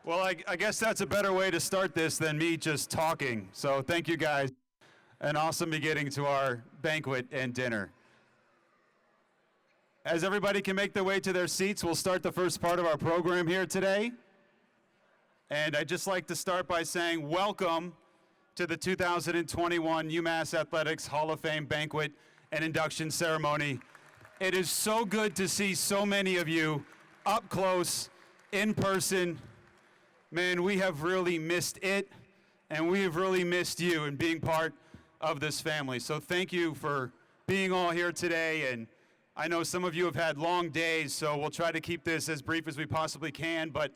Well, I guess that's a better way to start this than me just talking. So thank you guys. An awesome beginning to our banquet and dinner. As everybody can make their way to their seats, we'll start the first part of our program here today. And I'd just like to start by saying welcome to the 2021 UMass Athletics Hall of Fame banquet and induction ceremony. It is so good to see so many of you up close, in person. Man, we have really missed it, and we have really missed you and being part of this family. So thank you for being all here today. And I know some of you have had long days, so we'll try to keep this as brief as we possibly can. But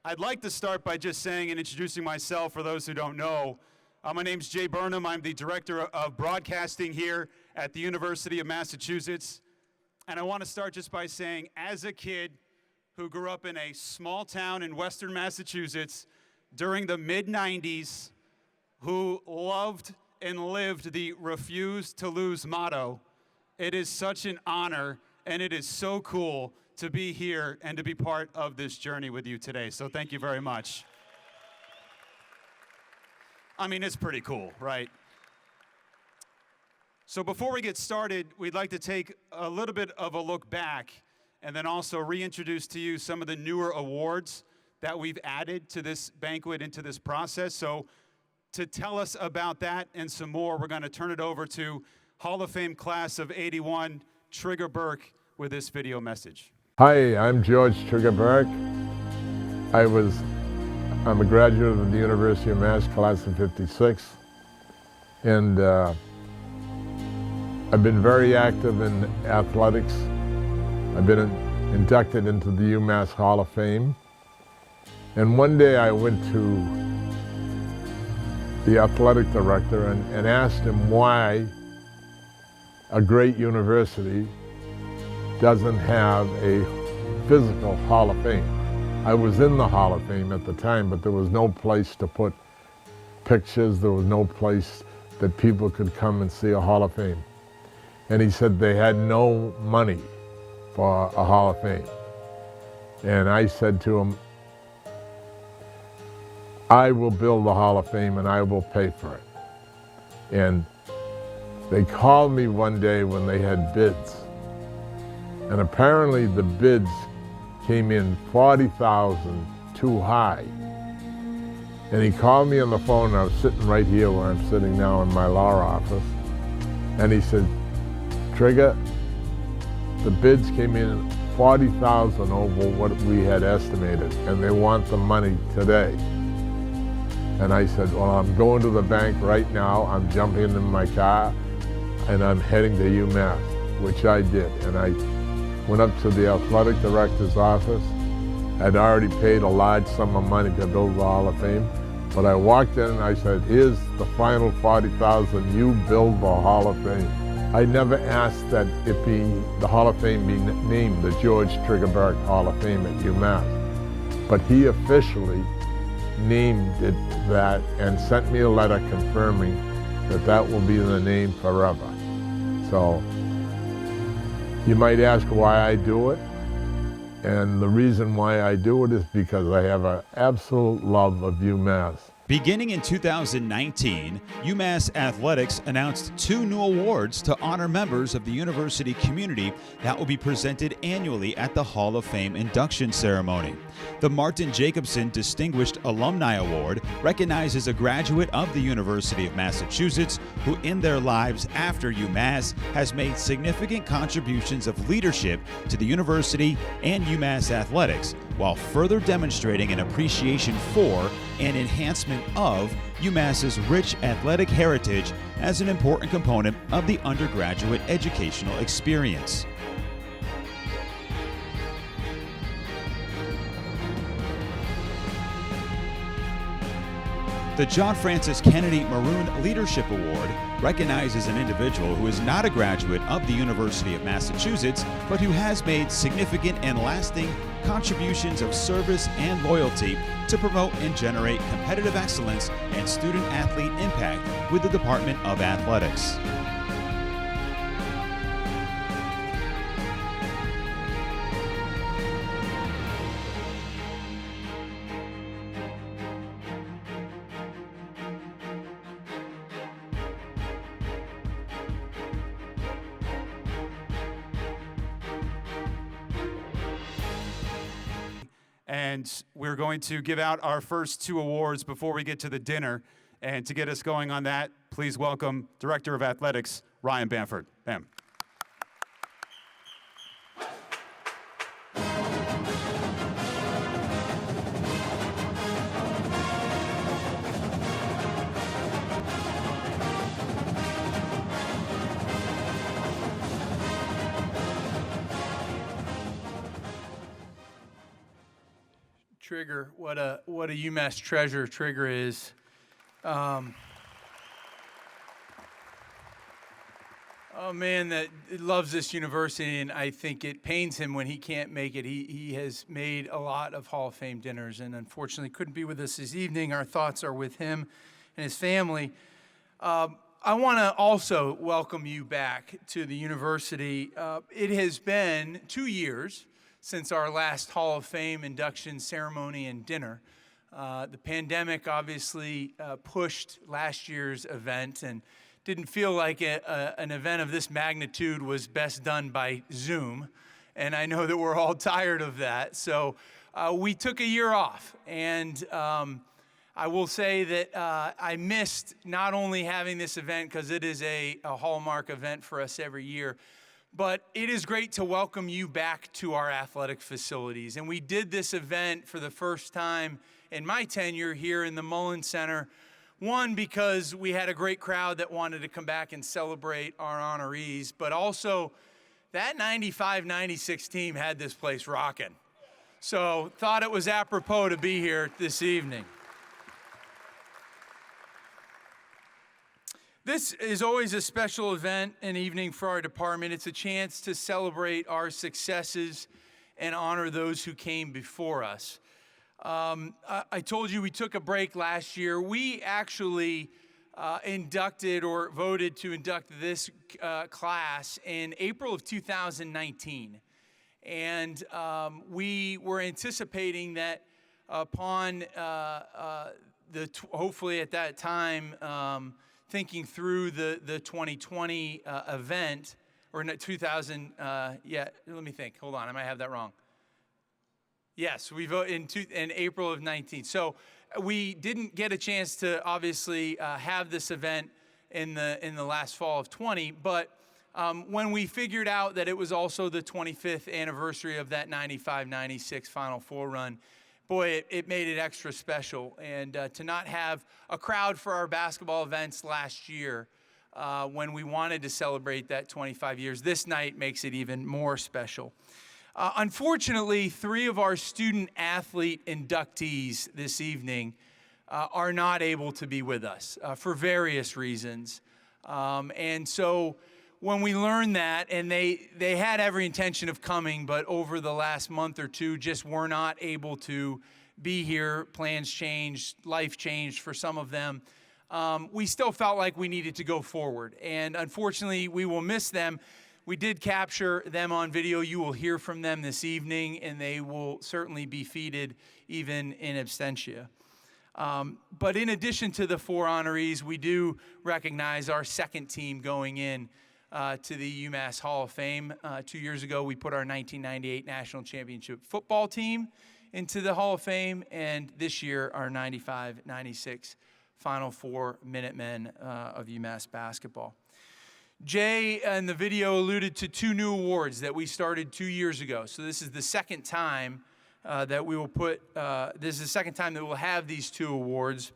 I'd like to start by just saying and introducing myself for those who don't know. My name's Jay Burnham. I'm the Director of Broadcasting here at the University of Massachusetts. And I want to start just by saying, as a kid who grew up in a small town in Western Massachusetts during the mid-90s, who loved and lived the refuse to lose motto, it is such an honor and it is so cool to be here and to be part of this journey with you today. So thank you very much. I mean, it's pretty cool, right? So before we get started, we'd like to take a little bit of a look back and then also reintroduce to you some of the newer awards that we've added to this banquet and to this process. So to tell us about that and some more, we're going to turn it over to Hall of Fame class of '81, Trigger Burke, with this video message. Hi, I'm George Trigger Burke. I'm a graduate of the University of Mass, class of '56, and I've been very active in athletics. I've been inducted into the UMass Hall of Fame. And one day I went to the athletic director and asked him why a great university doesn't have a physical Hall of Fame. I was in the Hall of Fame at the time, but there was no place to put pictures. There was no place that people could come and see a Hall of Fame. And he said they had no money for a Hall of Fame. And I said to him, I will build the Hall of Fame and I will pay for it. And they called me one day when they had bids. And apparently the bids came in 40,000 too high. And he called me on the phone. I was sitting right here where I'm sitting now in my law office. And he said, Trigger, the bids came in 40,000 over what we had estimated, and they want the money today. And I said, well, I'm going to the bank right now. I'm jumping in my car, and I'm heading to UMass, which I did. And I went up to the athletic director's office. I'd already paid a large sum of money to build the Hall of Fame. But I walked in and I said, here's the final 40,000, you build the Hall of Fame. I never asked that the Hall of Fame be named the George Trigger Burke Hall of Fame at UMass. But he officially named it that and sent me a letter confirming that that will be the name forever. So you might ask why I do it. And the reason why I do it is because I have an absolute love of UMass. Beginning in 2019, UMass Athletics announced 2 new awards to honor members of the university community that will be presented annually at the Hall of Fame induction ceremony. The Martin Jacobson Distinguished Alumni Award recognizes a graduate of the University of Massachusetts who in their lives after UMass has made significant contributions of leadership to the university and UMass athletics, while further demonstrating an appreciation for and enhancement of UMass's rich athletic heritage as an important component of the undergraduate educational experience. The John Francis Kennedy Maroon Leadership Award recognizes an individual who is not a graduate of the University of Massachusetts, but who has made significant and lasting contributions of service and loyalty to promote and generate competitive excellence and student-athlete impact with the Department of Athletics. and we're going to give out our first 2 awards before we get to the dinner. And to get us going on that, please welcome Director of Athletics, Ryan Bamford. Bam. Trigger, what a UMass treasure Trigger is. Oh man, that loves this university, and I think it pains him when he can't make it. He has made a lot of Hall of Fame dinners, and unfortunately couldn't be with us this evening. Our thoughts are with him and his family. I want to also welcome you back to the university. It has been 2 years since our last Hall of Fame induction ceremony and dinner. The pandemic obviously pushed last year's event and didn't feel like an event of this magnitude was best done by Zoom. And I know that we're all tired of that. So we took a year off. And I will say that I missed not only having this event, because it is a hallmark event for us every year, but it is great to welcome you back to our athletic facilities. And we did this event for the first time in my tenure here in the Mullen Center. One, because we had a great crowd that wanted to come back and celebrate our honorees, but also that 95-96 team had this place rocking. So thought it was apropos to be here this evening. This is always a special event and evening for our department. It's a chance to celebrate our successes and honor those who came before us. I told you we took a break last year. We actually inducted or voted to induct this class in April of 2019. And we were anticipating that upon hopefully at that time, thinking through the 2020 event, or 2000, let me think. Hold on, I might have that wrong. Yes, we voted in April of 19. So we didn't get a chance to obviously have this event in the last fall of 20, but when we figured out that it was also the 25th anniversary of that 95-96 Final Four run, boy, it made it extra special. And to not have a crowd for our basketball events last year when we wanted to celebrate that 25 years, this night makes it even more special. Unfortunately, 3 of our student athlete inductees this evening are not able to be with us for various reasons. And so when we learned that, and they had every intention of coming, but over the last month or two just were not able to be here, plans changed, life changed for some of them, we still felt like we needed to go forward. And unfortunately, we will miss them. We did capture them on video. You will hear from them this evening, and they will certainly be feeded even in absentia. But in addition to the 4 honorees, we do recognize our second team going in to the UMass Hall of Fame. 2 years ago, we put our 1998 National Championship football team into the Hall of Fame, and this year, our 95-96 Final Four Minutemen of UMass basketball. Jay in the video alluded to 2 new awards that we started 2 years ago. So this is the second time that we will this is the second time that we'll have these 2 awards.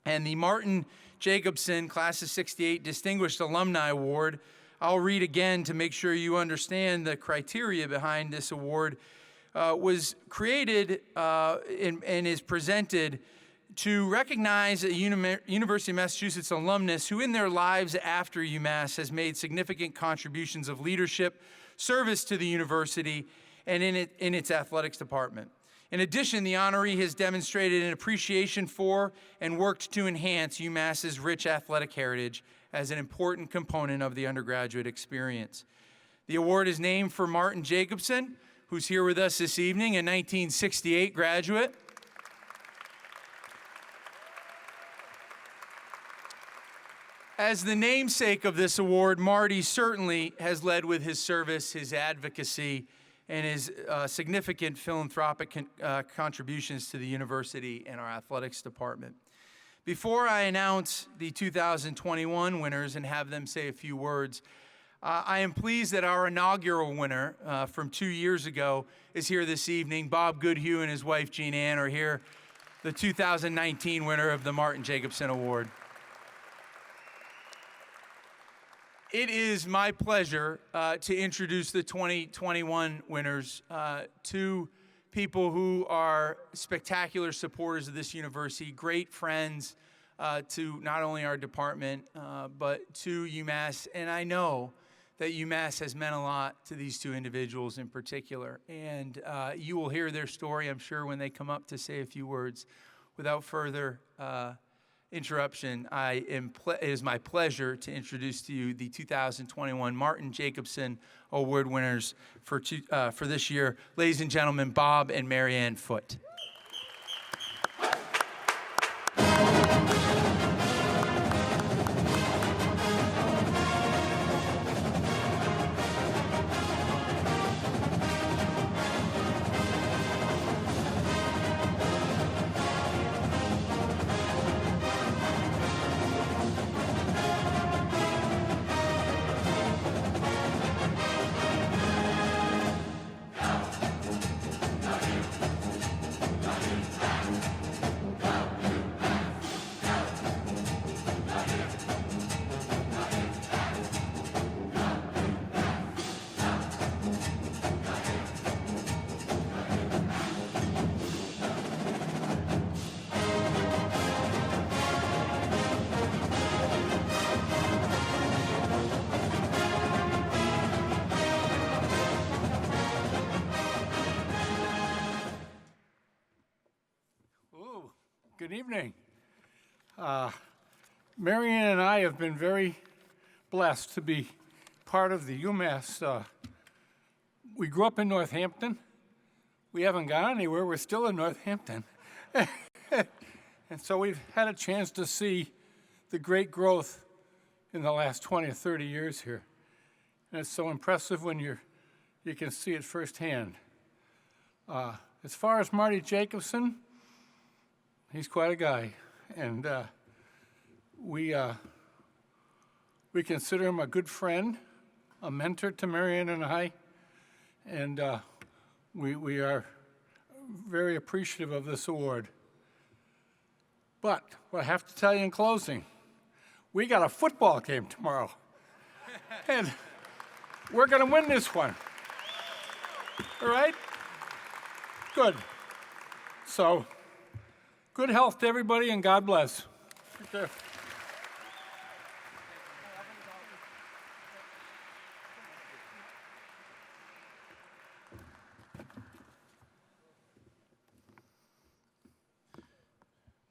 And the Martin Jacobson Class of 68 Distinguished Alumni Award, I'll read again to make sure you understand the criteria behind this award, was created and is presented to recognize a University of Massachusetts alumnus who in their lives after UMass has made significant contributions of leadership, service to the university, and in its athletics department. In addition, the honoree has demonstrated an appreciation for and worked to enhance UMass's rich athletic heritage as an important component of the undergraduate experience. The award is named for Martin Jacobson, who's here with us this evening, a 1968 graduate. As the namesake of this award, Marty certainly has led with his service, his advocacy, and his significant philanthropic contributions to the university and our athletics department. Before I announce the 2021 winners and have them say a few words, I am pleased that our inaugural winner from 2 years ago is here this evening. Bob Goodhue and his wife Jean Ann are here, the 2019 winner of the Martin Jacobson Award. It is my pleasure to introduce the 2021 winners, two people who are spectacular supporters of this university, great friends to not only our department, but to UMass. And I know that UMass has meant a lot to these two individuals in particular. And you will hear their story, I'm sure, when they come up to say a few words. Without further interruption, it is my pleasure to introduce to you the 2021 Martin Jacobson Award winners for this year. Ladies and gentlemen, Bob and Marianne Foote. Good evening. Marianne and I have been very blessed to be part of the UMass. We grew up in Northampton. We haven't gone anywhere. We're still in Northampton. And so we've had a chance to see the great growth in the last 20 or 30 years here. And it's so impressive when you can see it firsthand. As far as Marty Jacobson, he's quite a guy, and we consider him a good friend, a mentor to Marianne and I, and we are very appreciative of this award. But what I have to tell you in closing, we got a football game tomorrow, and we're going to win this one. All right? Good. So, good health to everybody, and God bless. Take care.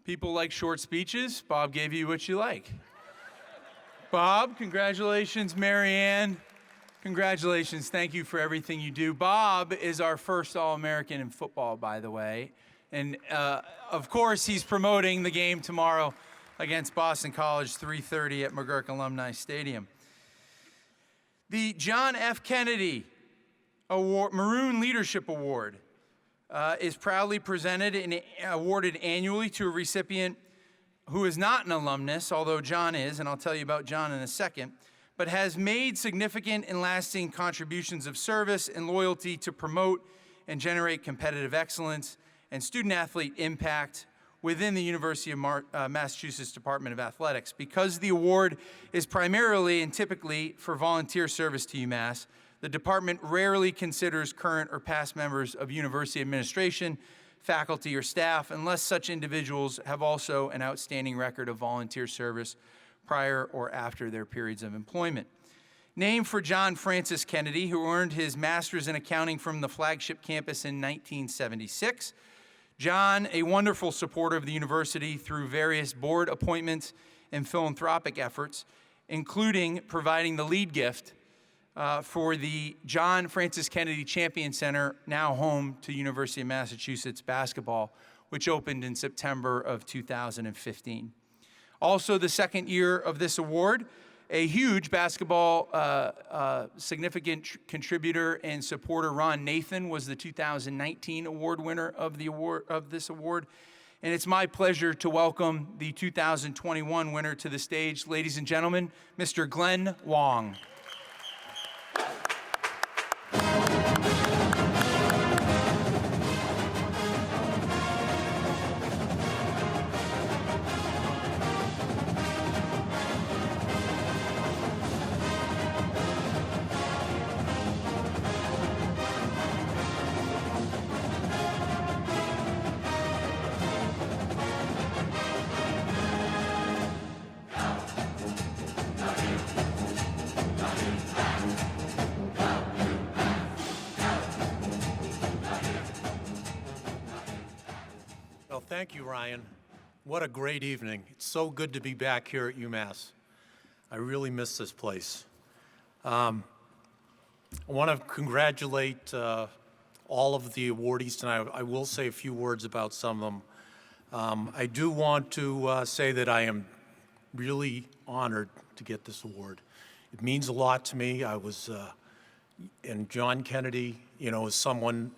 People like short speeches. Bob gave you what you like. Bob, congratulations. Marianne, congratulations. Thank you for everything you do. Bob is our first All-American in football, by the way. And, of course, he's promoting the game tomorrow against Boston College, 3:30 at McGurk Alumni Stadium. The John F. Kennedy Award, Maroon Leadership Award is proudly presented and awarded annually to a recipient who is not an alumnus, although John is, and I'll tell you about John in a second, but has made significant and lasting contributions of service and loyalty to promote and generate competitive excellence and student-athlete impact within the University of Massachusetts Department of Athletics. Because the award is primarily and typically for volunteer service to UMass, the department rarely considers current or past members of university administration, faculty, or staff unless such individuals have also an outstanding record of volunteer service prior or after their periods of employment. Named for John Francis Kennedy, who earned his master's in accounting from the flagship campus in 1976, John, a wonderful supporter of the university through various board appointments and philanthropic efforts, including providing the lead gift for the John Francis Kennedy Champion Center, now home to University of Massachusetts basketball, which opened in September of 2015. Also, the second year of this award, a huge basketball significant contributor and supporter, Ron Nathan, was the 2019 award winner of this award. And it's my pleasure to welcome the 2021 winner to the stage. Ladies and gentlemen, Mr. Glenn Wong. Well, thank you, Ryan. What a great evening. It's so good to be back here at UMass. I really miss this place. I want to congratulate all of the awardees tonight. I will say a few words about some of them. I do want to say that I am really honored to get this award. It means a lot to me. And John Kennedy, is someone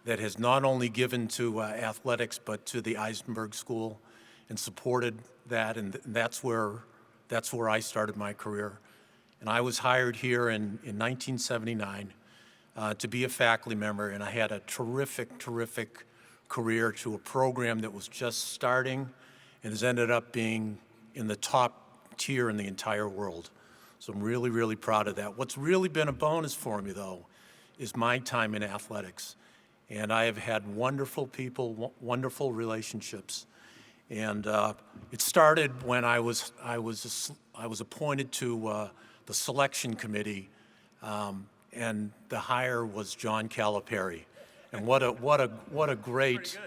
that has not only given to athletics, but to the Eisenberg School and supported that, and that's where I started my career. And I was hired here in 1979 to be a faculty member, and I had a terrific career to a program that was just starting and has ended up being in the top tier in the entire world. So I'm really proud of that. What's really been a bonus for me, though, is my time in athletics. And I have had wonderful people, wonderful relationships. And it started when I was appointed to the selection committee, and the hire was John Calipari. And what a great,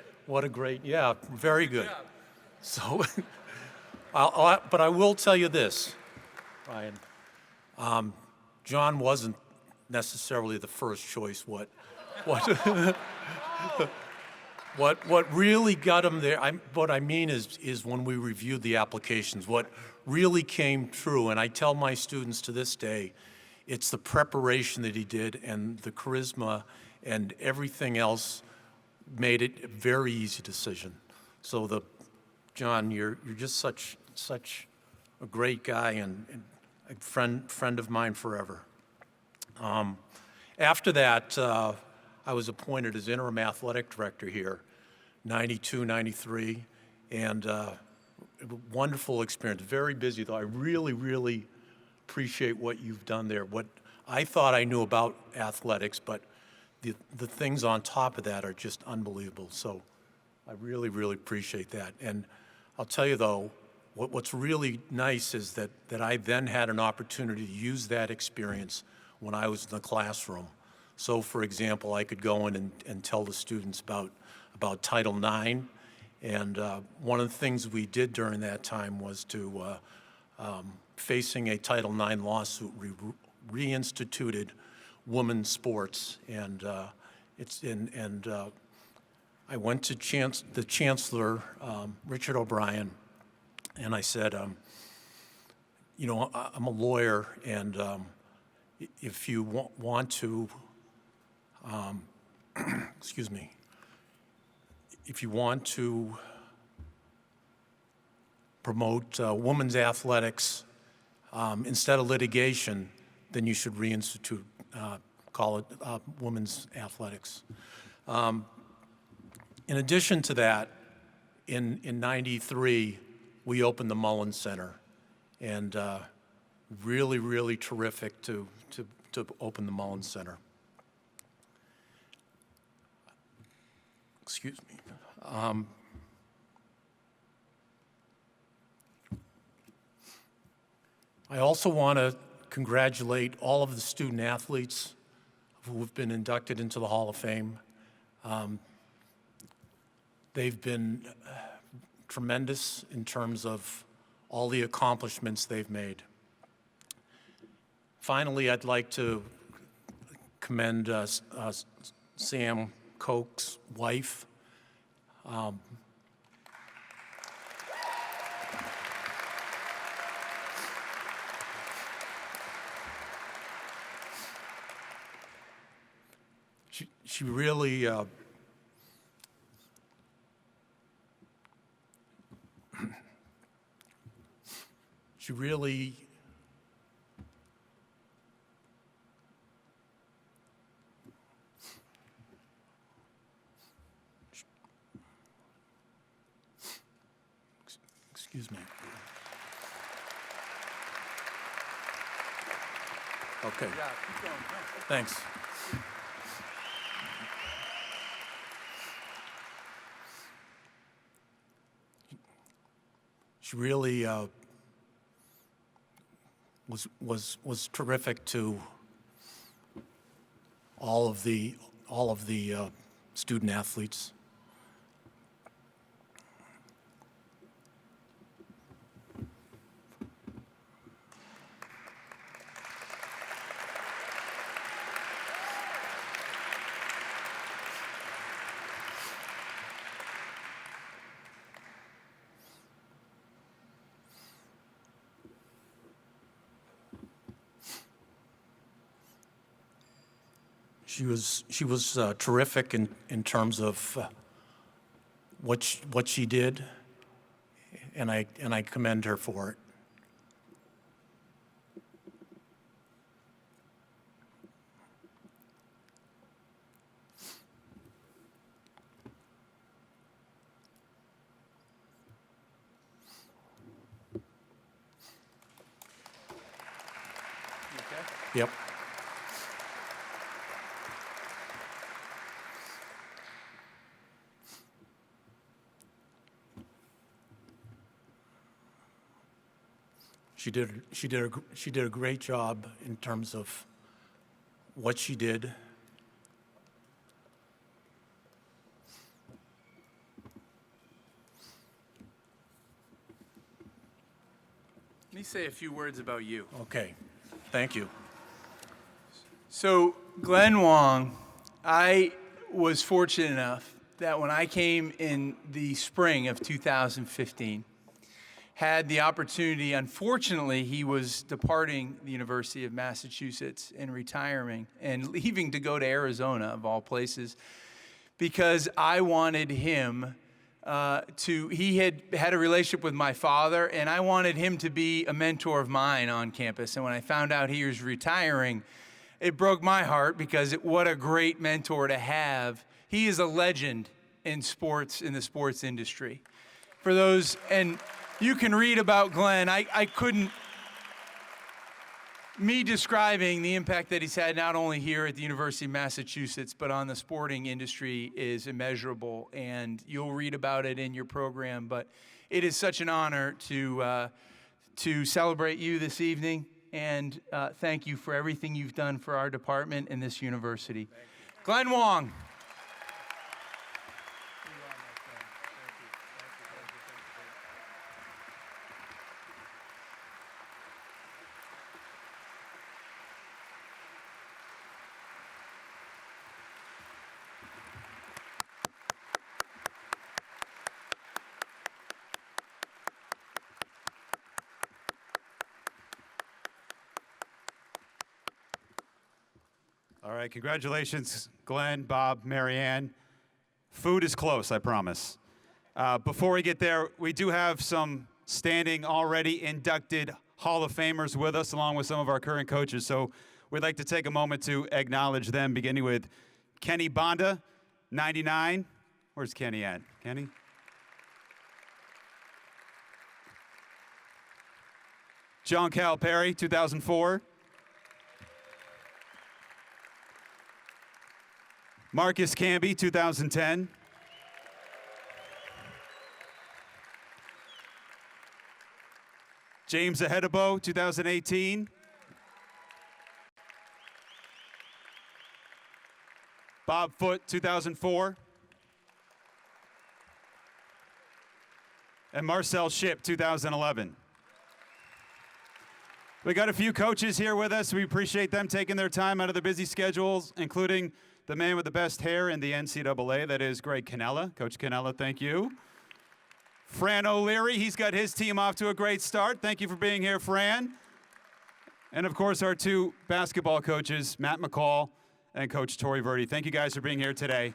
yeah, very good. So, but I will tell you this, Ryan. John wasn't necessarily the first choice. What really got him there, what I mean is when we reviewed the applications, what really came true, and I tell my students to this day, it's the preparation that he did and the charisma and everything else made it a very easy decision. So John, you're just such a great guy and a friend of mine forever. After that, I was appointed as interim athletic director here, 92, 93, and wonderful experience. Very busy, though. I really appreciate what you've done there. What I thought I knew about athletics, but the things on top of that are just unbelievable. So I really appreciate that. And I'll tell you, though, what's really nice is that I then had an opportunity to use that experience when I was in the classroom. So, for example, I could go in and tell the students about Title IX, and one of the things we did during that time was to, facing a Title IX lawsuit, we reinstituted women's sports, and I went to the Chancellor, Richard O'Brien, and I said, I'm a lawyer, and if you want to, excuse me, if you want to promote women's athletics instead of litigation, then you should reinstitute, call it women's athletics. In addition to that, in 93, we opened the Mullins Center, and really terrific to open the Mullins Center. Excuse me. I also want to congratulate all of the student athletes who have been inducted into the Hall of Fame. They've been tremendous in terms of all the accomplishments they've made. Finally, I'd like to commend Sam Koch's wife. she really she really excuse me. Okay. Yeah, keep going. Thanks. She really was terrific to all of the student athletes. She was terrific in terms of what she did, and I commend her for it. You okay? Yep. She did a great job in terms of what she did. Let me say a few words about you. Okay, thank you. So, Glenn Wong, I was fortunate enough that when I came in the spring of 2015, had the opportunity, unfortunately, he was departing the University of Massachusetts and retiring and leaving to go to Arizona, of all places, because I wanted him he had a relationship with my father, and I wanted him to be a mentor of mine on campus. And when I found out he was retiring, it broke my heart because what a great mentor to have. He is a legend in sports, in the sports industry. For those, and you can read about Glenn. I couldn't, me describing the impact that he's had not only here at the University of Massachusetts, but on the sporting industry is immeasurable, and you'll read about it in your program. But it is such an honor to celebrate you this evening, and thank you for everything you've done for our department and this university. Glenn Wong. All right, congratulations, Glenn, Bob, Marianne. Food is close, I promise. Before we get there, we do have some standing already inducted Hall of Famers with us, along with some of our current coaches. So we'd like to take a moment to acknowledge them, beginning with Kenny Bonda, 99. Where's Kenny at? Kenny? John Calipari, 2004. Marcus Camby, 2010. James Ahedebo, 2018. Bob Foote, 2004. And Marcel Ship, 2011. We got a few coaches here with us. We appreciate them taking their time out of their busy schedules, including the man with the best hair in the NCAA, that is Greg Cannella. Coach Cannella, thank you. Fran O'Leary, he's got his team off to a great start. Thank you for being here, Fran. And of course, our two basketball coaches, Matt McCall and Coach Tori Verdi. Thank you guys for being here today.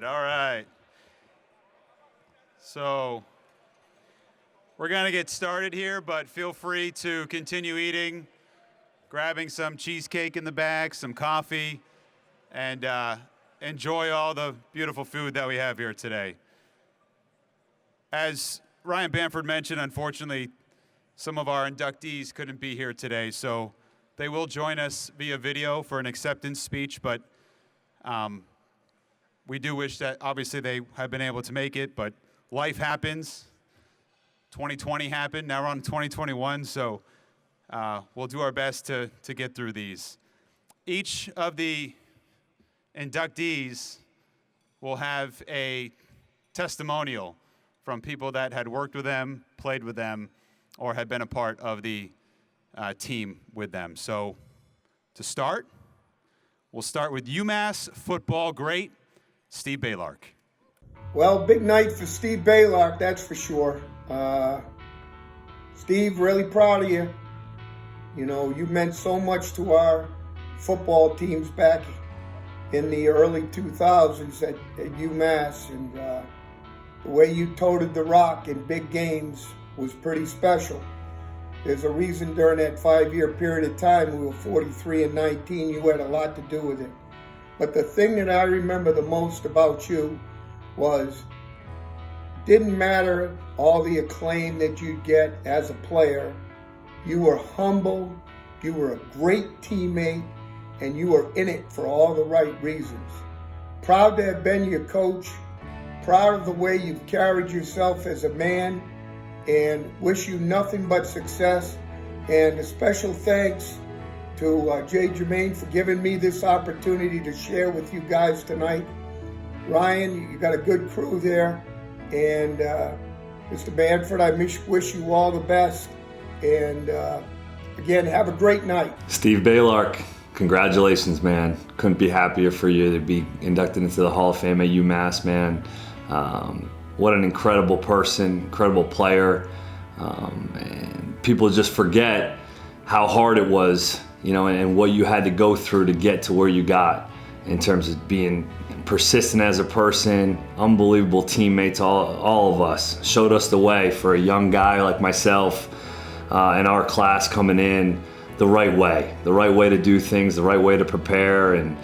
All right. So we're going to get started here, but feel free to continue eating, grabbing some cheesecake in the back, some coffee, and enjoy all the beautiful food that we have here today. As Ryan Bamford mentioned, unfortunately, some of our inductees couldn't be here today, so they will join us via video for an acceptance speech, but we do wish that obviously they have been able to make it, but life happens. 2020 happened, now we're on 2021, so we'll do our best to get through these. Each of the inductees will have a testimonial from people that had worked with them, played with them, or had been a part of the team with them. So to start, we'll start with UMass football great, Steve Baylark. Well, big night for Steve Baylark, that's for sure. Steve, really proud of you. You know, you meant so much to our football teams back in the early 2000s at UMass, and the way you toted the rock in big games was pretty special. There's a reason during that 5-year period of time we were 43-19. You had a lot to do with it. But the thing that I remember the most about you was, didn't matter all the acclaim that you'd get as a player. You were humble, you were a great teammate, and you were in it for all the right reasons. Proud to have been your coach, proud of the way you've carried yourself as a man, and wish you nothing but success. And a special thanks to Jay Germain for giving me this opportunity to share with you guys tonight. Ryan, you got a good crew there. And Mr. Bamford, I wish you all the best. And again, have a great night. Steve Baylark, congratulations, man. Couldn't be happier for you to be inducted into the Hall of Fame at UMass, man. What an incredible person, incredible player. And people just forget how hard it was, you know, and what you had to go through to get to where you got in terms of being persistent as a person, unbelievable teammates, all of us. Showed us the way for a young guy like myself in our class coming in, the right way to do things, the right way to prepare and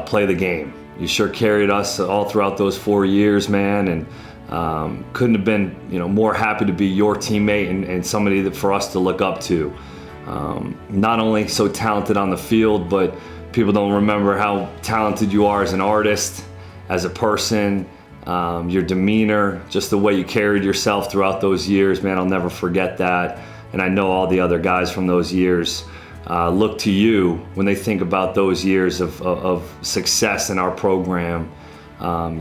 play the game. You sure carried us all throughout those 4 years, man, and couldn't have been, you know, more happy to be your teammate and somebody that for us to look up to. Not only so talented on the field, but people don't remember how talented you are as an artist, as a person, your demeanor, just the way you carried yourself throughout those years, man. I'll never forget that. And I know all the other guys from those years look to you when they think about those years of success in our program.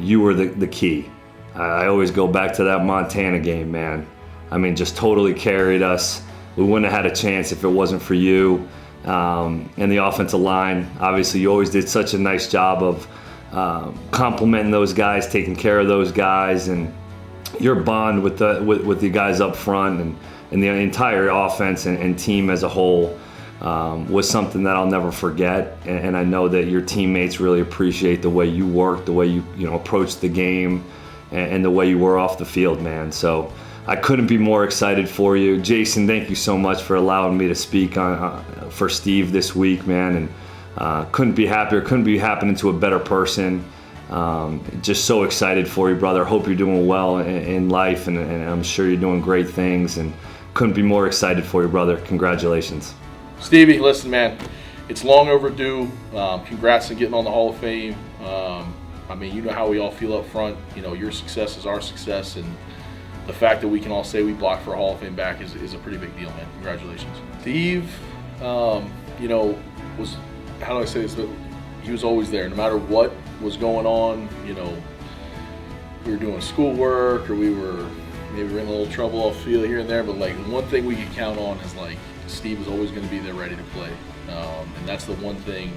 You were the key. I always go back to that Montana game, man. I mean, just totally carried us. We wouldn't have had a chance if it wasn't for you. And the offensive line, obviously you always did such a nice job of complimenting those guys, taking care of those guys, and your bond with the guys up front and the entire offense and team as a whole was something that I'll never forget. And I know that your teammates really appreciate the way you work, the way you approach the game, and the way you were off the field, man. So I couldn't be more excited for you. Jason, thank you so much for allowing me to speak for Steve this week, man. And couldn't be happier, couldn't be happening to a better person. Just so excited for you, brother. Hope you're doing well in life, and I'm sure you're doing great things, and couldn't be more excited for you, brother. Congratulations. Stevie, listen, man, it's long overdue. Congrats on getting on the Hall of Fame. I mean, you know how we all feel up front. Your success is our success, and the fact that we can all say we blocked for a Hall of Fame back is a pretty big deal, man. Congratulations. Steve, was, how do I say this? He was always there, no matter what was going on. We were doing schoolwork, or we were maybe in a little trouble off field here and there, but like the one thing we could count on is like Steve was always going to be there ready to play, and that's the one thing.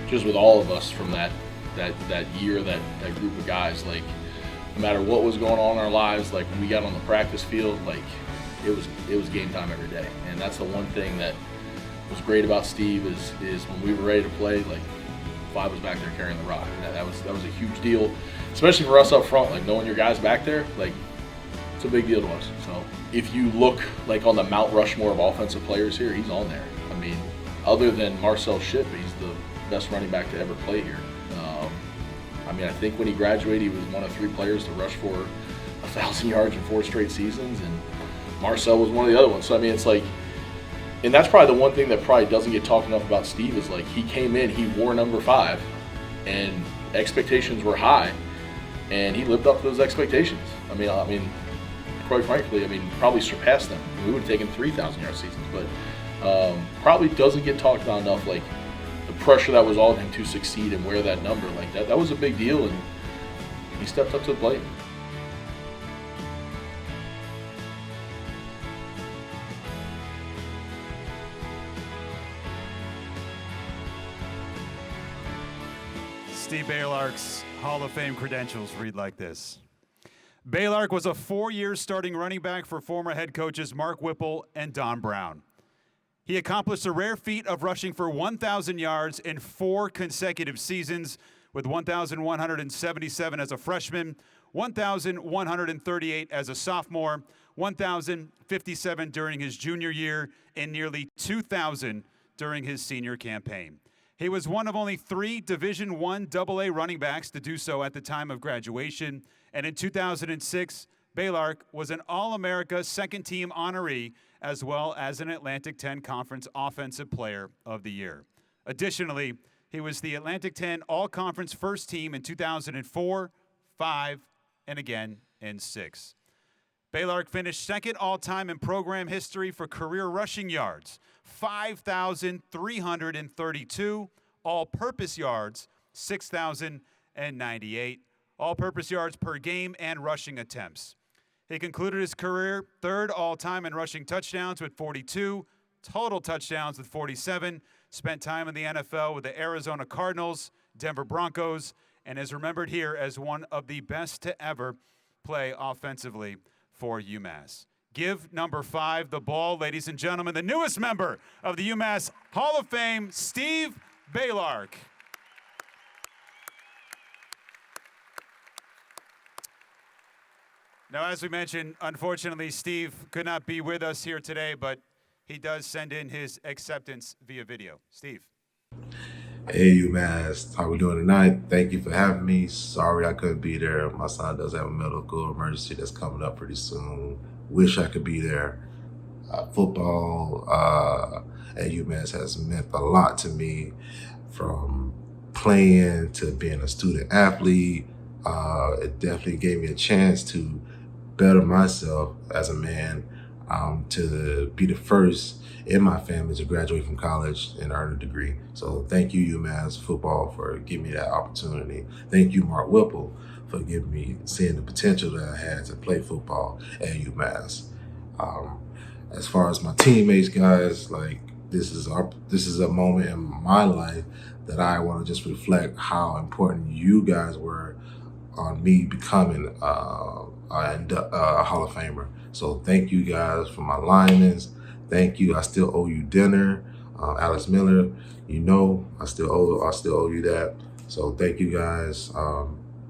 Just with all of us from that year, that group of guys, like no matter what was going on in our lives, like when we got on the practice field, like it was game time every day, and that's the one thing that was great about Steve is when we were ready to play, like Five was back there carrying the rock, and that was a huge deal, especially for us up front. Like knowing your guys back there, like it's a big deal to us. So if you look like on the Mount Rushmore of offensive players here, he's on there. I mean, other than Marcel Shipp, he's the best running back to ever play here. I mean, I think when he graduated, he was one of 3 players to rush for 1,000 yards in 4 straight seasons, and Marcel was one of the other ones. So I mean, it's like, and that's probably the one thing that probably doesn't get talked enough about Steve is like he came in, he wore number 5, and expectations were high, and he lived up to those expectations. I mean, quite frankly, probably surpassed them. We would have taken 3,000 yard seasons, but probably doesn't get talked about enough. Like the pressure that was on him to succeed and wear that number, like that was a big deal, and he stepped up to the plate. Steve Baylark's Hall of Fame credentials read like this. Baylark was a 4-year starting running back for former head coaches Mark Whipple and Don Brown. He accomplished a rare feat of rushing for 1,000 yards in 4 consecutive seasons, with 1,177 as a freshman, 1,138 as a sophomore, 1,057 during his junior year, and nearly 2,000 during his senior campaign. He was one of only 3 Division I AA running backs to do so at the time of graduation, and in 2006, Baylark was an All-America second-team honoree, as well as an Atlantic 10 Conference Offensive Player of the Year. Additionally, he was the Atlantic 10 All-Conference First Team in 2004, 5, and again in 6. Baylark finished second all-time in program history for career rushing yards, 5,332, all-purpose yards, 6,098, all-purpose yards per game, and rushing attempts. He concluded his career third all-time in rushing touchdowns with 42, total touchdowns with 47, spent time in the NFL with the Arizona Cardinals, Denver Broncos, and is remembered here as one of the best to ever play offensively for UMass. Give number 5 the ball, ladies and gentlemen, the newest member of the UMass Hall of Fame, Steve Baylark. Now, as we mentioned, unfortunately, Steve could not be with us here today, but he does send in his acceptance via video. Steve. Hey, UMass, how we doing tonight? Thank you for having me. Sorry I couldn't be there. My son does have a medical emergency that's coming up pretty soon. Wish I could be there. Football at UMass has meant a lot to me, from playing to being a student athlete. It definitely gave me a chance to better myself as a man, to be the first in my family to graduate from college and earn a degree. So thank you, UMass football, for giving me that opportunity. Thank you, Mark Whipple, for giving me, seeing the potential that I had to play football at UMass. As far as my teammates, guys, like this is a moment in my life that I want to just reflect how important you guys were on me becoming a Hall of Famer. So thank you guys for my linemen. Thank you. I still owe you dinner Alex Miller, I still owe you that. So thank you guys.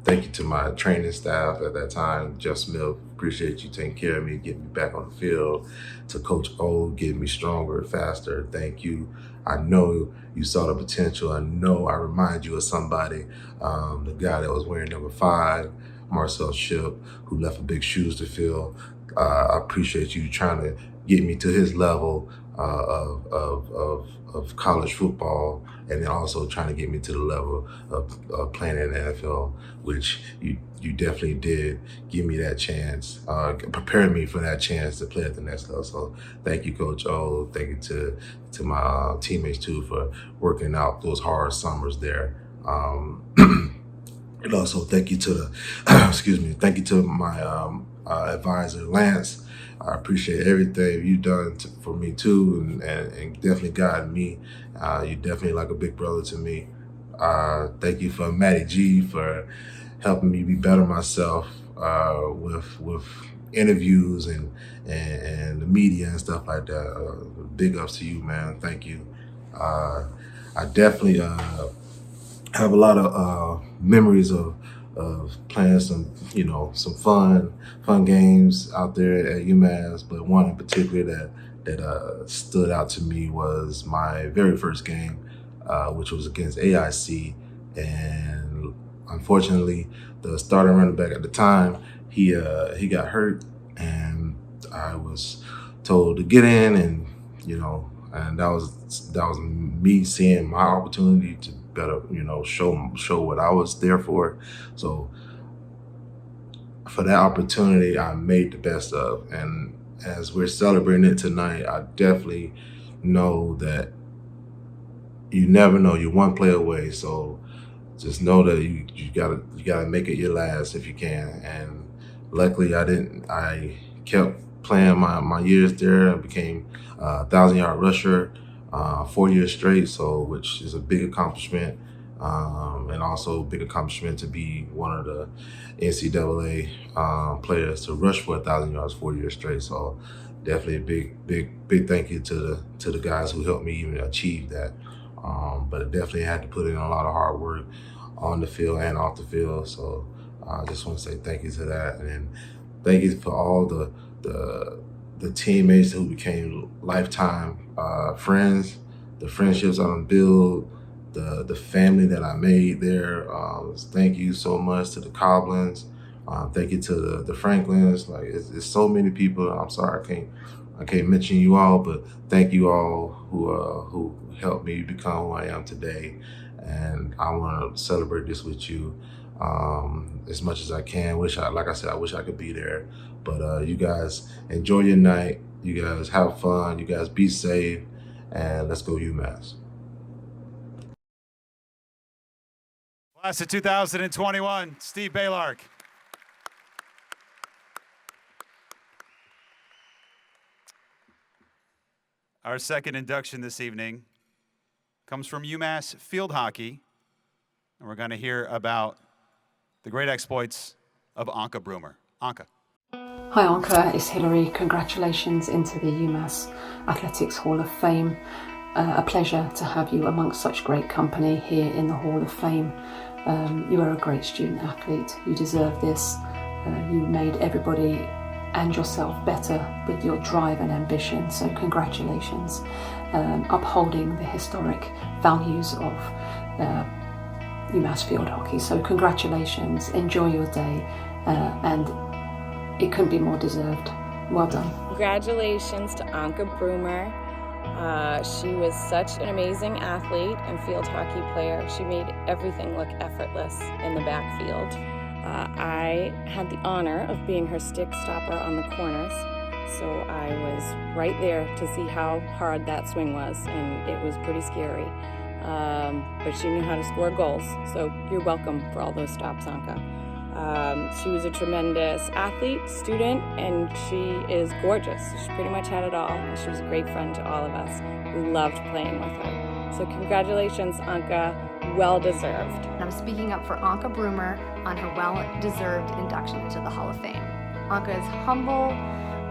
Thank you to my training staff at that time, Jeff Smith. Appreciate you taking care of me, getting me back on the field. To Coach O, getting me stronger, faster. Thank you. I know you saw the potential. I know I remind you of somebody, the guy that was wearing number 5, Marcel Ship, who left big shoes to fill. I appreciate you trying to get me to his level of college football, and then also trying to get me to the level of playing in the NFL, which you definitely did give me that chance, prepare me for that chance to play at the next level. So thank you, Coach O. Thank you to my teammates too for working out those hard summers there. And also thank you to the, thank you to my advisor, Lance. I appreciate everything you've done for me too, and definitely guided me. You're definitely like a big brother to me. Thank you for Matty G for helping me be better myself with interviews and the media and stuff like that. Big ups to you, man. Thank you. I definitely have a lot of memories of playing some fun games out there at UMass, but one in particular that stood out to me was my very first game, which was against AIC, and unfortunately, the starting running back at the time, he got hurt, and I was told to get in, and and that was me seeing my opportunity to better, show what I was there for. So for that opportunity, I made the best of. And as we're celebrating it tonight, I definitely know that you never know. You're one play away. So just know that you gotta make it your last if you can. And luckily I kept playing my years there. I became a 1,000-yard rusher 4 years straight, which is a big accomplishment, and also a big accomplishment to be one of the NCAA players to rush for 1,000 yards 4 years straight. So definitely a big thank you to the guys who helped me even achieve that. But I definitely had to put in a lot of hard work on the field and off the field. So I just want to say thank you to that, and thank you for all the teammates who became lifetime friends, the friendships I done built, the family that I made there. Thank you so much to the Coblins. Thank you to the Franklins. Like it's so many people. I'm sorry I can't mention you all, but thank you all who helped me become who I am today. And I want to celebrate this with you as much as I can. Like I said, I wish I could be there. But you guys enjoy your night. You guys have fun. You guys be safe. And let's go UMass. Class of 2021, Steve Baylark. Our second induction this evening comes from UMass field hockey, and we're going to hear about the great exploits of Anka Broomer. Anka. Hi Anka, it's Hilary. Congratulations into the UMass Athletics Hall of Fame. A pleasure to have you amongst such great company here in the Hall of Fame. You are a great student athlete. You deserve this. You made everybody and yourself better with your drive and ambition. So congratulations. Upholding the historic values of UMass field hockey. So congratulations. Enjoy your day. And it couldn't be more deserved. Well done. Congratulations to Anka Broomer. She was such an amazing athlete and field hockey player. She made everything look effortless in the backfield. I had the honor of being her stick stopper on the corners, so I was right there to see how hard that swing was, and it was pretty scary. But she knew how to score goals, so you're welcome for all those stops, Anka. She was a tremendous athlete, student, and she is gorgeous. She pretty much had it all, and she was a great friend to all of us. We loved playing with her. So congratulations, Anka. Well deserved. I'm speaking up for Anka Broomer on her well-deserved induction into the Hall of Fame. Anka is humble,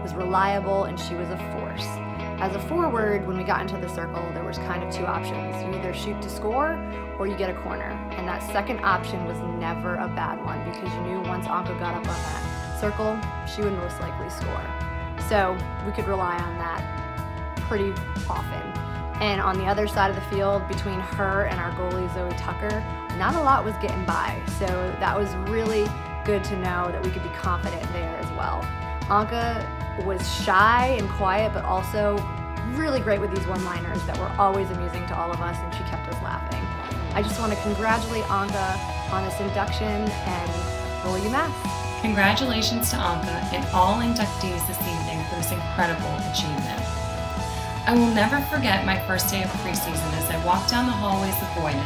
was reliable, and she was a force. As a forward, when we got into the circle, there was kind of two options. You either shoot to score or you get a corner. And that second option was never a bad one because you knew once Anka got up on that circle, she would most likely score. So we could rely on that pretty often. And on the other side of the field, between her and our goalie, Zoe Tucker, not a lot was getting by. So that was really good to know that we could be confident there as well. Anka was shy and quiet, but also really great with these one-liners that were always amusing to all of us, and she kept us laughing. I just want to congratulate Anka on this induction, and go UMass. Congratulations to Anka and all inductees this evening for this incredible achievement. I will never forget my first day of preseason as I walked down the hallways of Boyden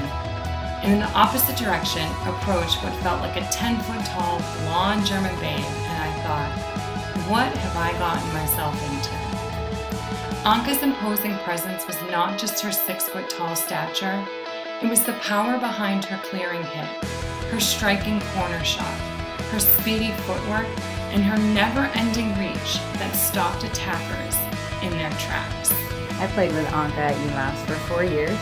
and in the opposite direction approached what felt like a 10-foot tall blonde German babe, and I thought, what have I gotten myself into? Anka's imposing presence was not just her 6-foot tall stature, it was the power behind her clearing hit, her striking corner shot, her speedy footwork, and her never-ending reach that stopped attackers in their tracks. I played with Anka at UMass for 4 years,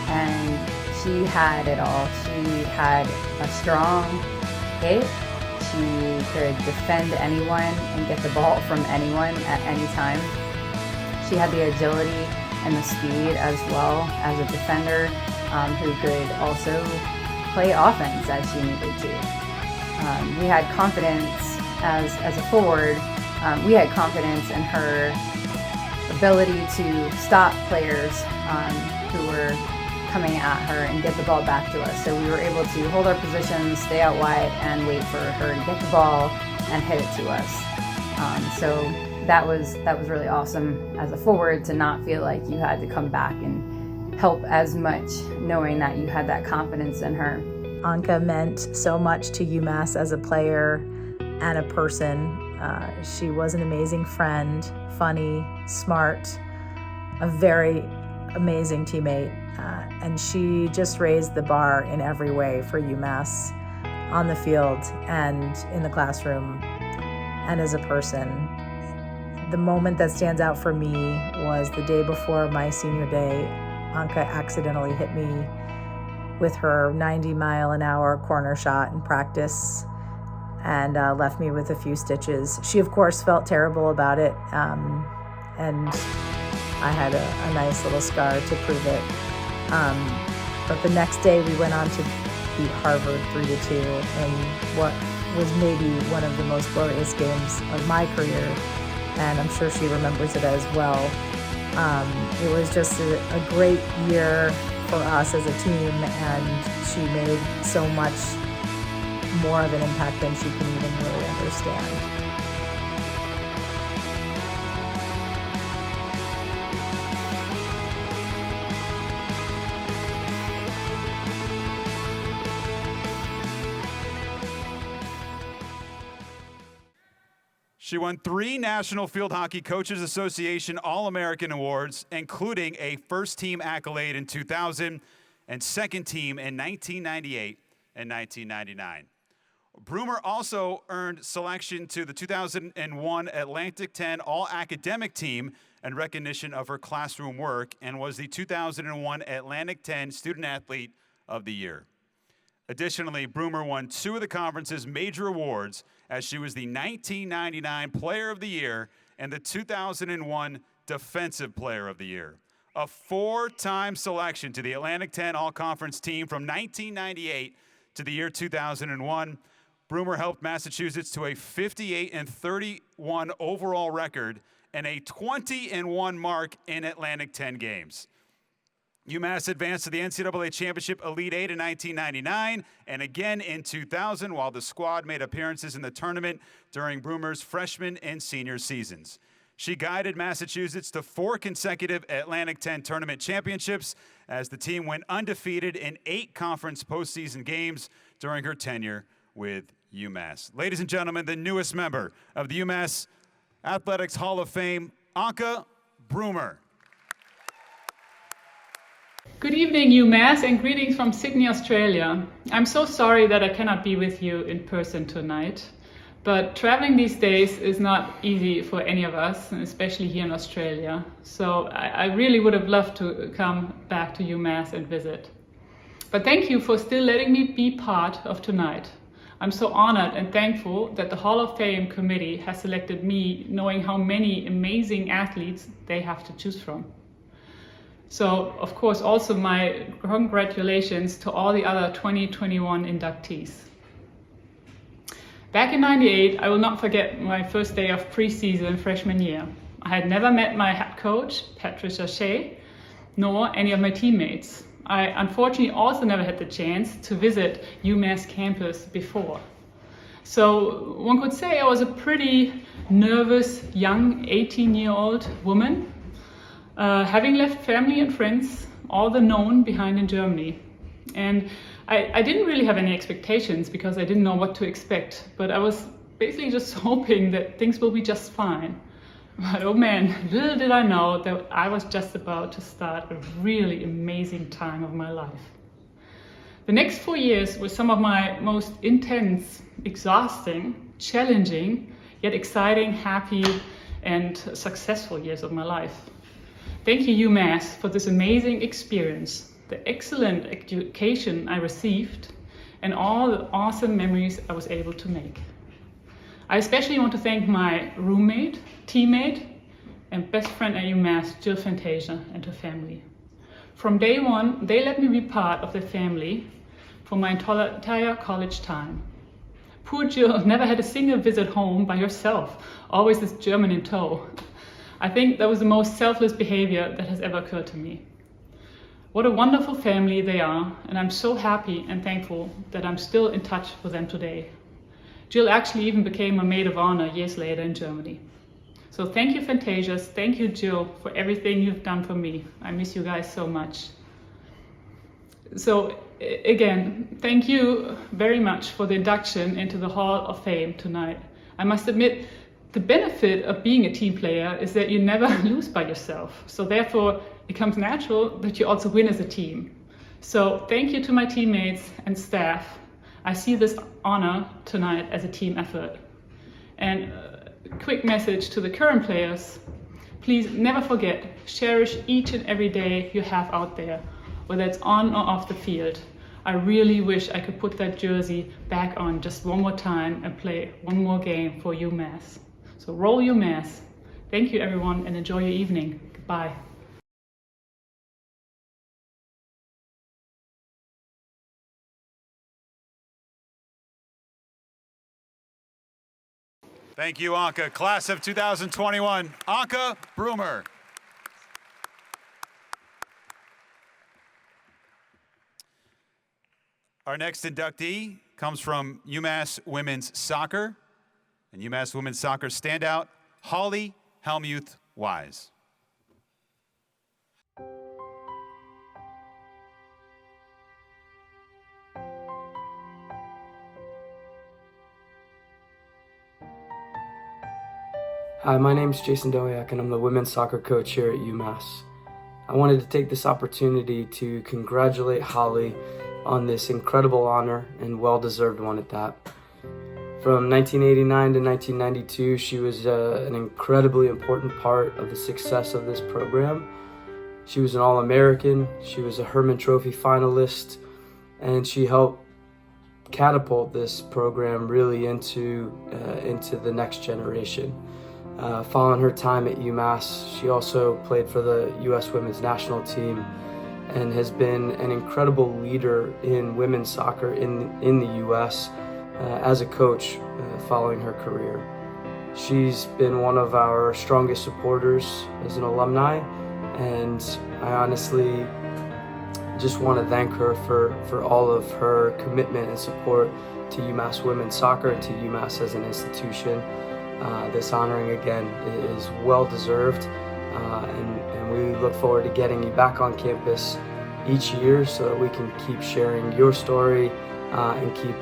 and she had it all. She had a strong hit. She could defend anyone and get the ball from anyone at any time. She had the agility and the speed as well as a defender who could also play offense as she needed to. We had confidence as a forward. We had confidence in her ability to stop players who were coming at her and get the ball back to us. So we were able to hold our positions, stay out wide, and wait for her to get the ball and hit it to us. So that was really awesome as a forward to not feel like you had to come back and help as much, knowing that you had that confidence in her. Anka meant so much to UMass as a player and a person. She was an amazing friend, funny, smart, a very amazing teammate, and she just raised the bar in every way for UMass on the field and in the classroom and as a person. The moment that stands out for me was the day before my senior day. Anka accidentally hit me with her 90-mile-an-hour corner shot in practice and left me with a few stitches. She, of course, felt terrible about it, and I had a nice little scar to prove it. But the next day, we went on to beat Harvard 3-2 in what was maybe one of the most glorious games of my career, and I'm sure she remembers it as well. It was just a great year for us as a team, and she made so much more of an impact than she can even really understand. She won 3 National Field Hockey Coaches Association All-American Awards, including a first-team accolade in 2000 and second-team in 1998 and 1999. Broomer also earned selection to the 2001 Atlantic 10 All-Academic Team in recognition of her classroom work, and was the 2001 Atlantic 10 Student Athlete of the Year. Additionally, Broomer won 2 of the conference's major awards, as she was the 1999 Player of the Year and the 2001 Defensive Player of the Year. A 4-time selection to the Atlantic 10 All-Conference team from 1998 to the year 2001, Broomer helped Massachusetts to a 58-31 overall record and a 20-1 mark in Atlantic 10 games. UMass advanced to the NCAA Championship Elite 8 in 1999 and again in 2000, while the squad made appearances in the tournament during Broomer's freshman and senior seasons. She guided Massachusetts to 4 consecutive Atlantic 10 tournament championships as the team went undefeated in 8 conference postseason games during her tenure with UMass. Ladies and gentlemen, the newest member of the UMass Athletics Hall of Fame, Anka Broomer. Good evening, UMass, and greetings from Sydney, Australia. I'm so sorry that I cannot be with you in person tonight, But traveling these days is not easy for any of us, and especially here in Australia. So I really would have loved to come back to UMass and visit. But thank you for still letting me be part of tonight. I'm so honored and thankful that the Hall of Fame committee has selected me, knowing how many amazing athletes they have to choose from. So, of course, also my congratulations to all the other 2021 inductees. Back in '98, I will not forget my first day of preseason freshman year. I had never met my head coach, Patricia Shea, nor any of my teammates. I unfortunately also never had the chance to visit UMass campus before. So one could say I was a pretty nervous, young 18-year-old woman, having left family and friends, all the known, behind in Germany. And I didn't really have any expectations because I didn't know what to expect, but I was basically just hoping that things will be just fine. But oh man, little did I know that I was just about to start a really amazing time of my life. The next 4 years were some of my most intense, exhausting, challenging, yet exciting, happy, and successful years of my life. Thank you, UMass, for this amazing experience, the excellent education I received, and all the awesome memories I was able to make. I especially want to thank my roommate, teammate, and best friend at UMass, Jill Fantasia, and her family. From day one, they let me be part of their family for my entire college time. Poor Jill never had a single visit home by herself, always this German in tow. I think that was the most selfless behavior that has ever occurred to me. What a wonderful family they are, and I'm so happy and thankful that I'm still in touch with them today. Jill actually even became a maid of honor years later in Germany. So thank you, Fantasias, thank you, Jill, for everything you've done for me. I miss you guys so much. So again, thank you very much for the induction into the Hall of Fame tonight. I must admit, the benefit of being a team player is that you never lose by yourself. So therefore, it comes natural that you also win as a team. So thank you to my teammates and staff. I see this honor tonight as a team effort. And a quick message to the current players, please never forget, cherish each and every day you have out there, whether it's on or off the field. I really wish I could put that jersey back on just one more time and play one more game for UMass. So roll UMass. Thank you everyone and enjoy your evening. Goodbye. Thank you, Anka. Class of 2021, Anka Broomer. Our next inductee comes from UMass Women's Soccer and UMass Women's Soccer standout, Holly Helmuth-Wise. Hi, my name is Jason Dowiak and I'm the women's soccer coach here at UMass. I wanted to take this opportunity to congratulate Holly on this incredible honor and well-deserved one at that. From 1989 to 1992, she was an incredibly important part of the success of this program. She was an All-American, she was a Hermann Trophy finalist, and she helped catapult this program really into the next generation. Following her time at UMass, she also played for the U.S. women's national team and has been an incredible leader in women's soccer in the U.S. As a coach following her career. She's been one of our strongest supporters as an alumni, and I honestly just want to thank her for all of her commitment and support to UMass women's soccer and to UMass as an institution. This honoring again is well deserved, and we look forward to getting you back on campus each year so that we can keep sharing your story and keep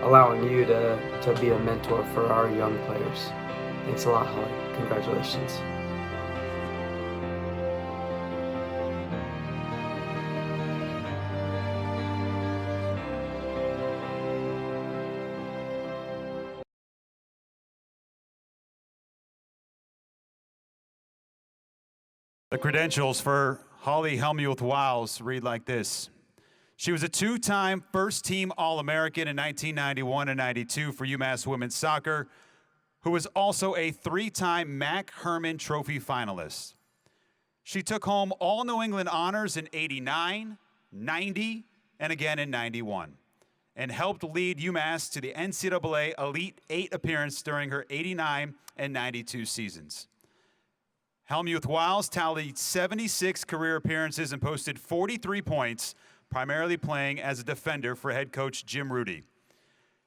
allowing you to be a mentor for our young players. Thanks a lot, Holly. Congratulations. The credentials for Holly Hellmuth-Wiles read like this. She was a two-time first-team All-American in 1991 and 92 for UMass women's soccer, who was also a three-time Mac Hermann Trophy finalist. She took home all New England honors in 89, 90, and again in 91, and helped lead UMass to the NCAA Elite Eight appearance during her 89 and 92 seasons. Hellmuth-Wiles tallied 76 career appearances and posted 43 points, primarily playing as a defender for head coach Jim Rudy.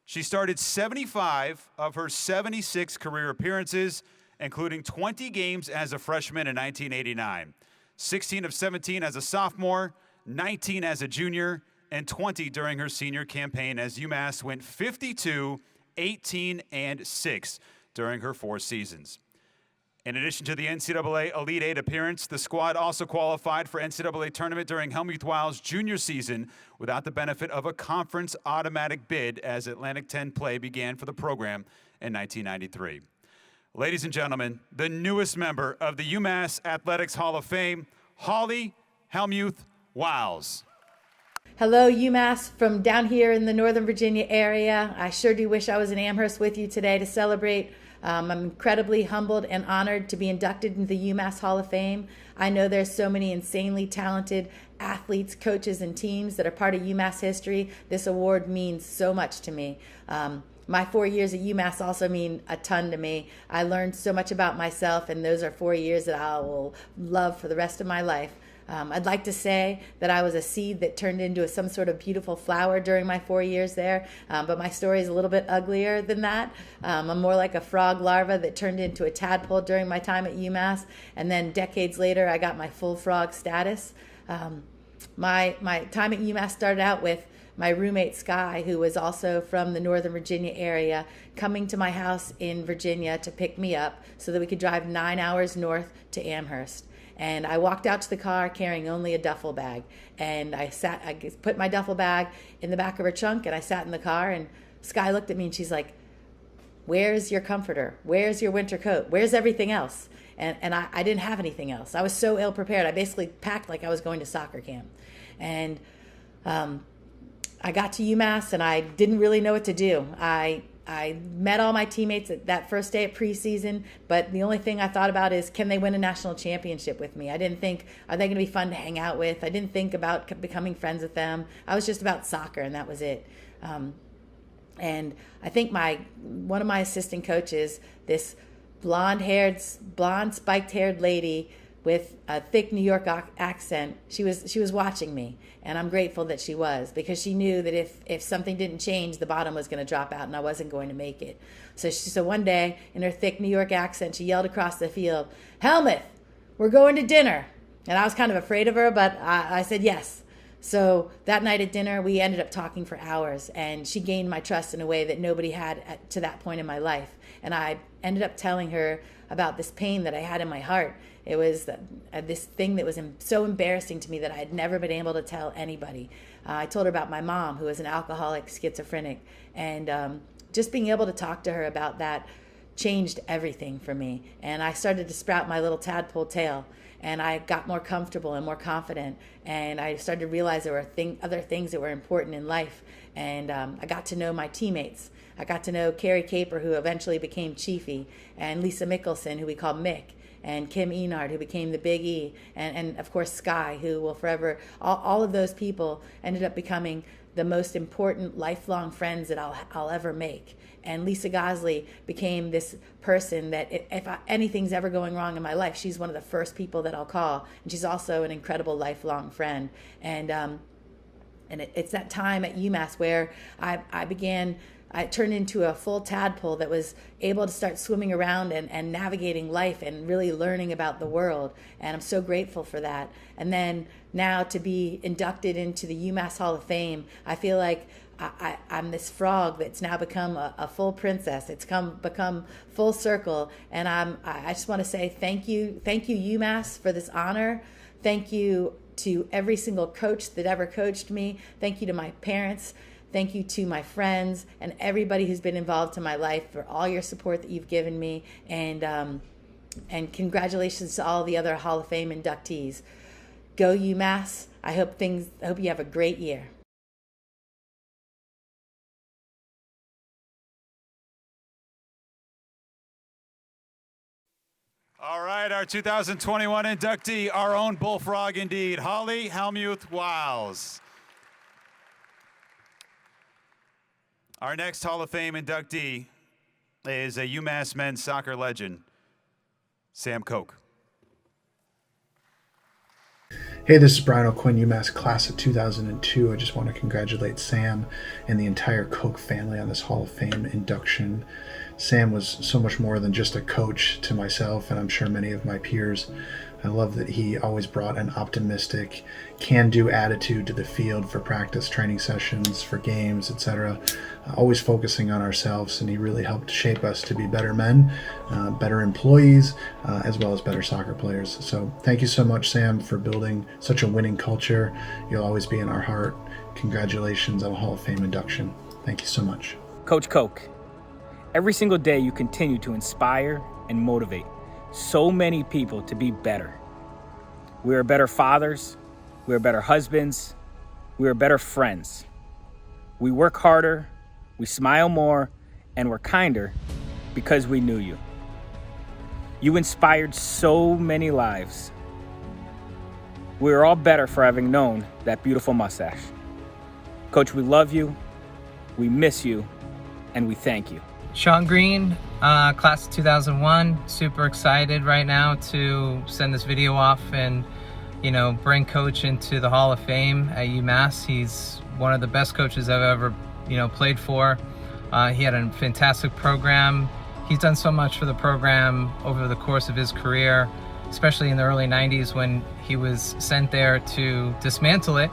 She started 75 of her 76 career appearances, including 20 games as a freshman in 1989, 16 of 17 as a sophomore, 19 as a junior, and 20 during her senior campaign as UMass went 52, 18, and 6 during her 4 seasons. In addition to the NCAA Elite Eight appearance, the squad also qualified for NCAA tournament during Hellmuth-Wiles' junior season without the benefit of a conference automatic bid as Atlantic 10 play began for the program in 1993. Ladies and gentlemen, the newest member of the UMass Athletics Hall of Fame, Holly Hellmuth-Wiles. Hello, UMass from down here in the Northern Virginia area. I sure do wish I was in Amherst with you today to celebrate. I'm incredibly humbled and honored to be inducted into the UMass Hall of Fame. I know there's so many insanely talented athletes, coaches, and teams that are part of UMass history. This award means so much to me. My 4 years at UMass also mean a ton to me. I learned so much about myself, and those are 4 years that I will love for the rest of my life. I'd like to say that I was a seed that turned into some sort of beautiful flower during my 4 years there, but my story is a little bit uglier than that. I'm more like a frog larva that turned into a tadpole during my time at UMass, and then decades later I got my full frog status. My time at UMass started out with my roommate Sky, who was also from the Northern Virginia area, coming to my house in Virginia to pick me up so that we could drive 9 hours north to Amherst. And I walked out to the car carrying only a duffel bag. And I put my duffel bag in the back of her trunk, and I sat in the car, and Sky looked at me and she's like, "Where's your comforter? Where's your winter coat? Where's everything else?" And I didn't have anything else. I was so ill prepared. I basically packed like I was going to soccer camp. And I got to UMass and I didn't really know what to do. I met all my teammates at that first day of preseason, but the only thing I thought about is, can they win a national championship with me? I didn't think, are they going to be fun to hang out with? I didn't think about becoming friends with them. I was just about soccer, and that was it. And I think one of my assistant coaches, this blonde spiked-haired lady with a thick New York accent, she was watching me, and I'm grateful that she was, because she knew that if something didn't change, the bottom was going to drop out and I wasn't going to make it. So one day, in her thick New York accent, she yelled across the field, "Hellmuth, we're going to dinner." And I was kind of afraid of her, but I said yes. So that night at dinner, we ended up talking for hours, and she gained my trust in a way that nobody had to that point in my life. And I ended up telling her about this pain that I had in my heart. It was this thing that was so embarrassing to me that I had never been able to tell anybody. I told her about my mom, who was an alcoholic schizophrenic, and just being able to talk to her about that changed everything for me. And I started to sprout my little tadpole tail, and I got more comfortable and more confident, and I started to realize there were other things that were important in life. And I got to know my teammates. I got to know Carrie Caper, who eventually became Chiefy, and Lisa Mickelson, who we called Mick, and Kim Enard, who became the Big E, and of course Sky, who will forever, all of those people ended up becoming the most important lifelong friends that I'll ever make. And Lisa Gosley became this person that if anything's ever going wrong in my life, she's one of the first people that I'll call, and she's also an incredible lifelong friend. And it's that time at UMass where I turned into a full tadpole that was able to start swimming around and navigating life and really learning about the world. And I'm so grateful for that. And then now to be inducted into the UMass Hall of Fame, I feel like I'm this frog that's now become a full princess. It's become full circle. And I just want to say thank you UMass for this honor. Thank you to every single coach that ever coached me. Thank you to my parents. Thank you to my friends and everybody who's been involved in my life for all your support that you've given me. And And congratulations to all the other Hall of Fame inductees. Go UMass. I hope you have a great year. All right, our 2021 inductee, our own bullfrog indeed, Holly Hellmuth-Wiles. Our next Hall of Fame inductee is a UMass men's soccer legend, Sam Koch. Hey, this is Brian O'Quinn, UMass class of 2002. I just want to congratulate Sam and the entire Koch family on this Hall of Fame induction. Sam was so much more than just a coach to myself, and I'm sure many of my peers. I love that he always brought an optimistic, can-do attitude to the field for practice, training sessions, for games, etc. Always focusing on ourselves, and he really helped shape us to be better men, better employees, as well as better soccer players. So thank you so much, Sam, for building such a winning culture. You'll always be in our heart. Congratulations on a Hall of Fame induction. Thank you so much. Coach Koch, every single day you continue to inspire and motivate so many people to be better. We are better fathers, we are better husbands, we are better friends. We work harder, we smile more, and we're kinder because we knew you. You inspired so many lives. We are all better for having known that beautiful mustache. Coach, we love you, we miss you, and we thank you. Sean Green, class of 2001, super excited right now to send this video off and, bring Coach into the Hall of Fame at UMass. He's one of the best coaches I've ever, played for. He had a fantastic program. He's done so much for the program over the course of his career, especially in the early 90s when he was sent there to dismantle it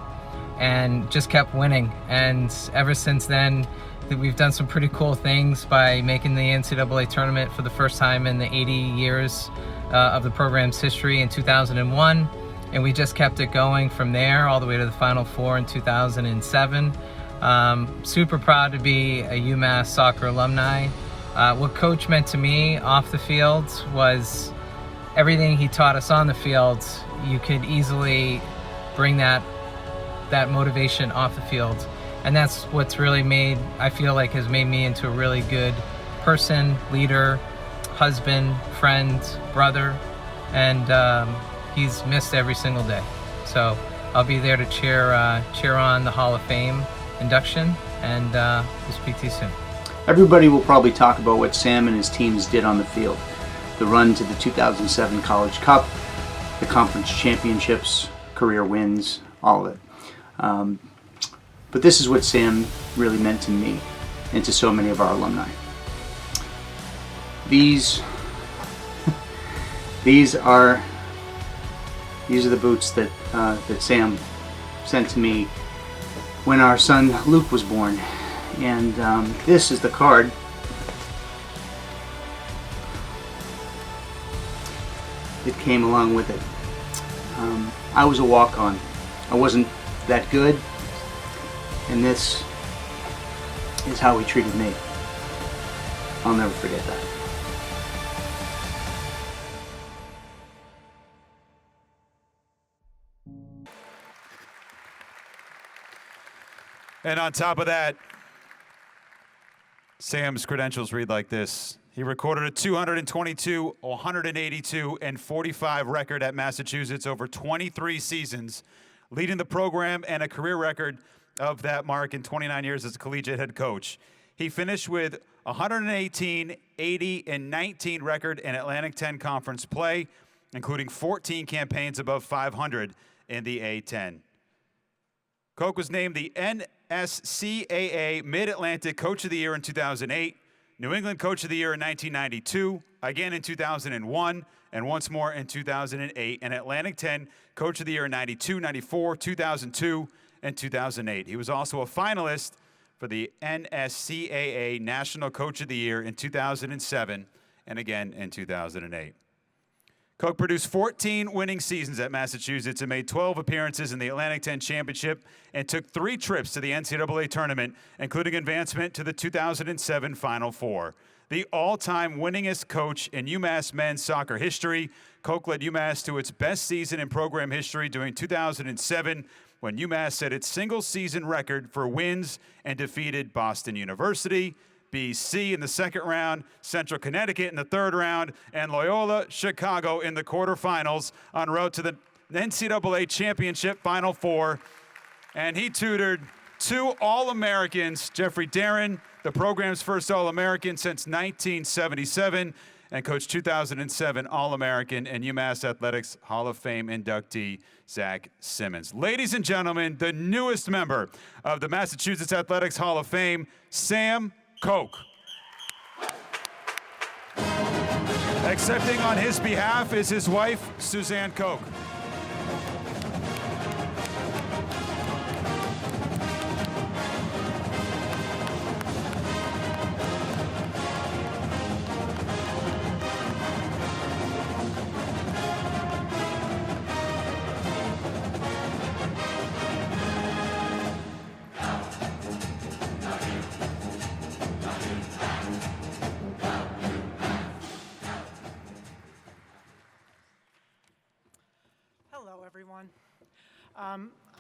and just kept winning. And ever since then, we've done some pretty cool things by making the NCAA tournament for the first time in the 80 years of the program's history in 2001. And we just kept it going from there all the way to the Final Four in 2007. Super proud to be a UMass soccer alumni. What Coach meant to me off the field was everything he taught us on the field. You could easily bring that motivation off the field. And that's what's really has made me into a really good person, leader, husband, friend, brother, and he's missed every single day. So I'll be there to cheer on the Hall of Fame induction, and we'll speak to you soon. Everybody will probably talk about what Sam and his teams did on the field. The run to the 2007 College Cup, the conference championships, career wins, all of it. But this is what Sam really meant to me and to so many of our alumni. These are the boots that Sam sent to me when our son Luke was born, and this is the card that came along with it. I was a walk-on. I wasn't that good. And this is how he treated me. I'll never forget that. And on top of that, Sam's credentials read like this. He recorded a 222, 182, and 45 record at Massachusetts over 23 seasons, leading the program and a career record of that mark in 29 years as a collegiate head coach. He finished with 118, 80, and 19 record in Atlantic 10 conference play, including 14 campaigns above 500 in the A10. Koch was named the NSCAA Mid-Atlantic Coach of the Year in 2008, New England Coach of the Year in 1992, again in 2001, and once more in 2008, and Atlantic 10 Coach of the Year in 92, 94, 2002, and 2008. He was also a finalist for the NSCAA National Coach of the Year in 2007 and again in 2008. Koch produced 14 winning seasons at Massachusetts and made 12 appearances in the Atlantic 10 Championship and took 3 trips to the NCAA tournament, including advancement to the 2007 Final Four. the all-time winningest coach in UMass men's soccer history. Koch led UMass to its best season in program history during 2007 when UMass set its single-season record for wins and defeated Boston University, BC in the second round, Central Connecticut in the third round, and Loyola Chicago in the quarterfinals en route to the NCAA Championship Final Four. And he tutored 2 All-Americans, Jeffrey Darren, the program's first All-American since 1977, and coached 2007 All-American and UMass Athletics Hall of Fame inductee, Zach Simmons. Ladies and gentlemen, the newest member of the Massachusetts Athletics Hall of Fame, Sam Koch. Accepting on his behalf is his wife, Suzanne Koch. Hello, everyone.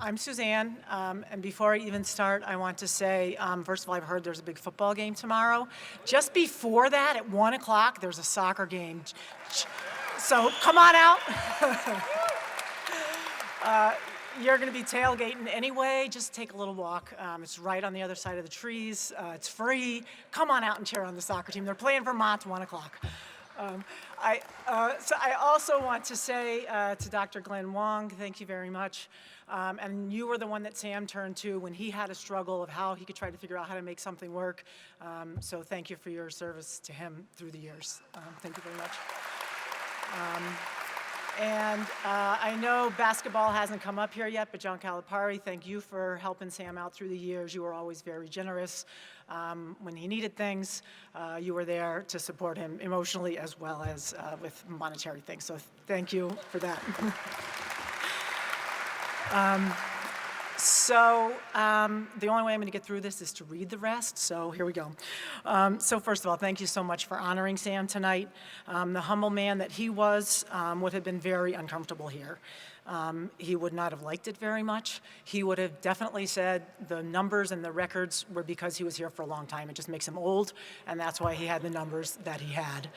I'm Suzanne, and before I even start, I want to say, first of all, I've heard there's a big football game tomorrow. Just before that, at 1 o'clock, there's a soccer game. So come on out. You're going to be tailgating anyway. Just take a little walk. It's right on the other side of the trees. It's free. Come on out and cheer on the soccer team. They're playing Vermont, 1 o'clock. I also want to say to Dr. Glenn Wong, thank you very much. And you were the one that Sam turned to when he had a struggle of how he could try to figure out how to make something work. So thank you for your service to him through the years. Thank you very much. I know basketball hasn't come up here yet, but John Calipari, thank you for helping Sam out through the years. You were always very generous. When he needed things, you were there to support him emotionally as well as with monetary things. So thank you for that. The only way I'm going to get through this is to read the rest, so here we go. So first of all, thank you so much for honoring Sam tonight. The humble man that he was would have been very uncomfortable here. He would not have liked it very much. He would have definitely said the numbers and the records were because he was here for a long time. It just makes him old, and that's why he had the numbers that he had.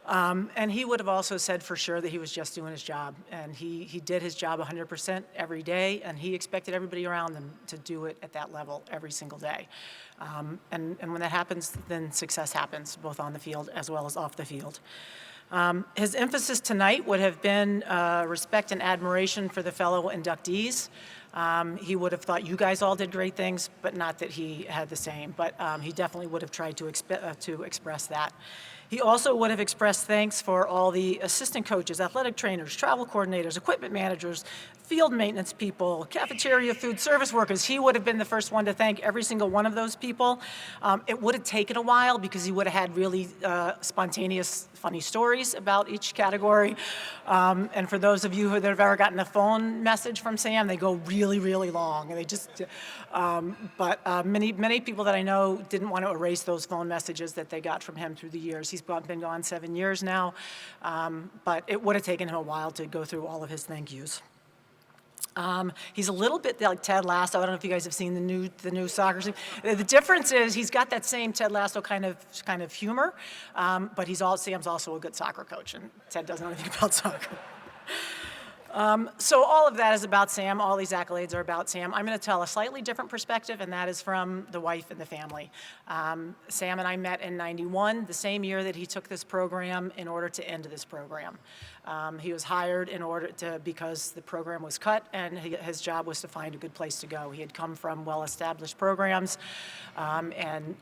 And he would have also said for sure that he was just doing his job, and he did his job 100% every day, and he expected everybody around him to do it at that level every single day. And when that happens, then success happens, both on the field as well as off the field. His emphasis tonight would have been respect and admiration for the fellow inductees. He would have thought you guys all did great things, but not that he had the same. But he definitely would have tried to express that. He also would have expressed thanks for all the assistant coaches, athletic trainers, travel coordinators, equipment managers, field maintenance people, cafeteria food service workers. He would have been the first one to thank every single one of those people. It would have taken a while because he would have had really spontaneous, funny stories about each category. And for those of you that have ever gotten a phone message from Sam, they go really, really long. And they just, many people that I know didn't want to erase those phone messages that they got from him through the years. He's been gone 7 years now, but it would have taken him a while to go through all of his thank yous. He's a little bit like Ted Lasso. I don't know if you guys have seen the new soccer team. The difference is he's got that same Ted Lasso kind of humor, but Sam's also a good soccer coach, and Ted doesn't know anything about soccer. So all of that is about Sam. All these accolades are about Sam. I'm going to tell a slightly different perspective, and that is from the wife and the family. Sam and I met in '91, the same year that he took this program in order to end this program. He was hired because the program was cut, and his job was to find a good place to go. He had come from well-established programs and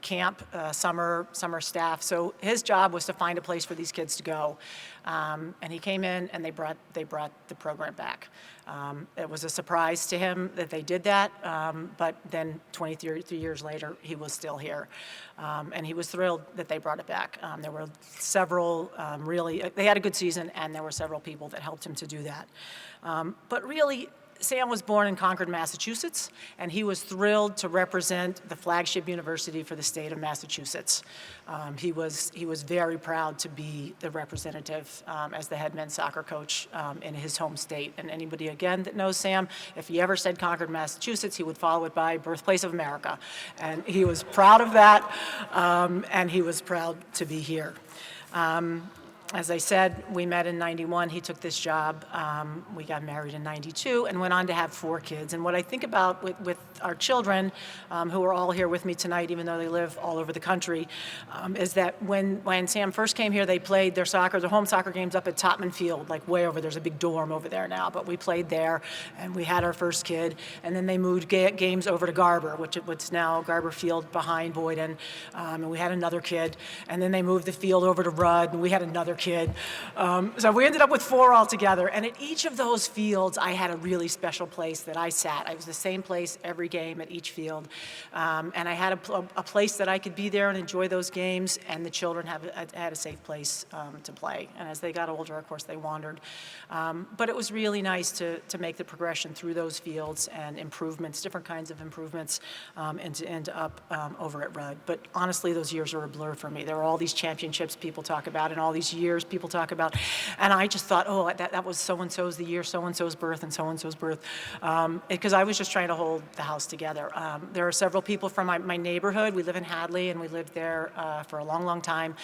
camp, summer staff. So his job was to find a place for these kids to go. And he came in, and they brought the program back. It was a surprise to him that they did that, but then 23 years later, he was still here. And he was thrilled that they brought it back. There were several they had a good season, and there were several people that helped him to do that. But really, Sam was born in Concord, Massachusetts, and he was thrilled to represent the flagship university for the state of Massachusetts. He was very proud to be the representative as the head men's soccer coach in his home state. And anybody, again, that knows Sam, if he ever said Concord, Massachusetts, he would follow it by birthplace of America. And he was proud of that, and he was proud to be here. As I said, we met in '91. He took this job. We got married in '92 and went on to have 4 kids. And what I think about with our children, who are all here with me tonight, even though they live all over the country, is that when Sam first came here, they played their home soccer games up at Topman Field, like way over. There's a big dorm over there now, but we played there, and we had our first kid. And then they moved games over to Garber, which is now Garber Field behind Boyden, and we had another kid. And then they moved the field over to Rudd, and we had another kid. So we ended up with 4 altogether. And at each of those fields, I had a really special place that I sat. I was the same place every game at each field. And I had a place that I could be there and enjoy those games, and the children had a safe place to play. And as they got older, of course, they wandered. But it was really nice to make the progression through those fields and improvements, different kinds of improvements, and to end up over at Rudd. But honestly, those years are a blur for me. There were all these championships people talk about and all these years people talk about. And I just thought, oh, that was so-and-so's the year, so-and-so's birth, and so-and-so's birth. Because I was just trying to hold the house together. There are several people from my neighborhood. We live in Hadley, and we lived there for a long, long time.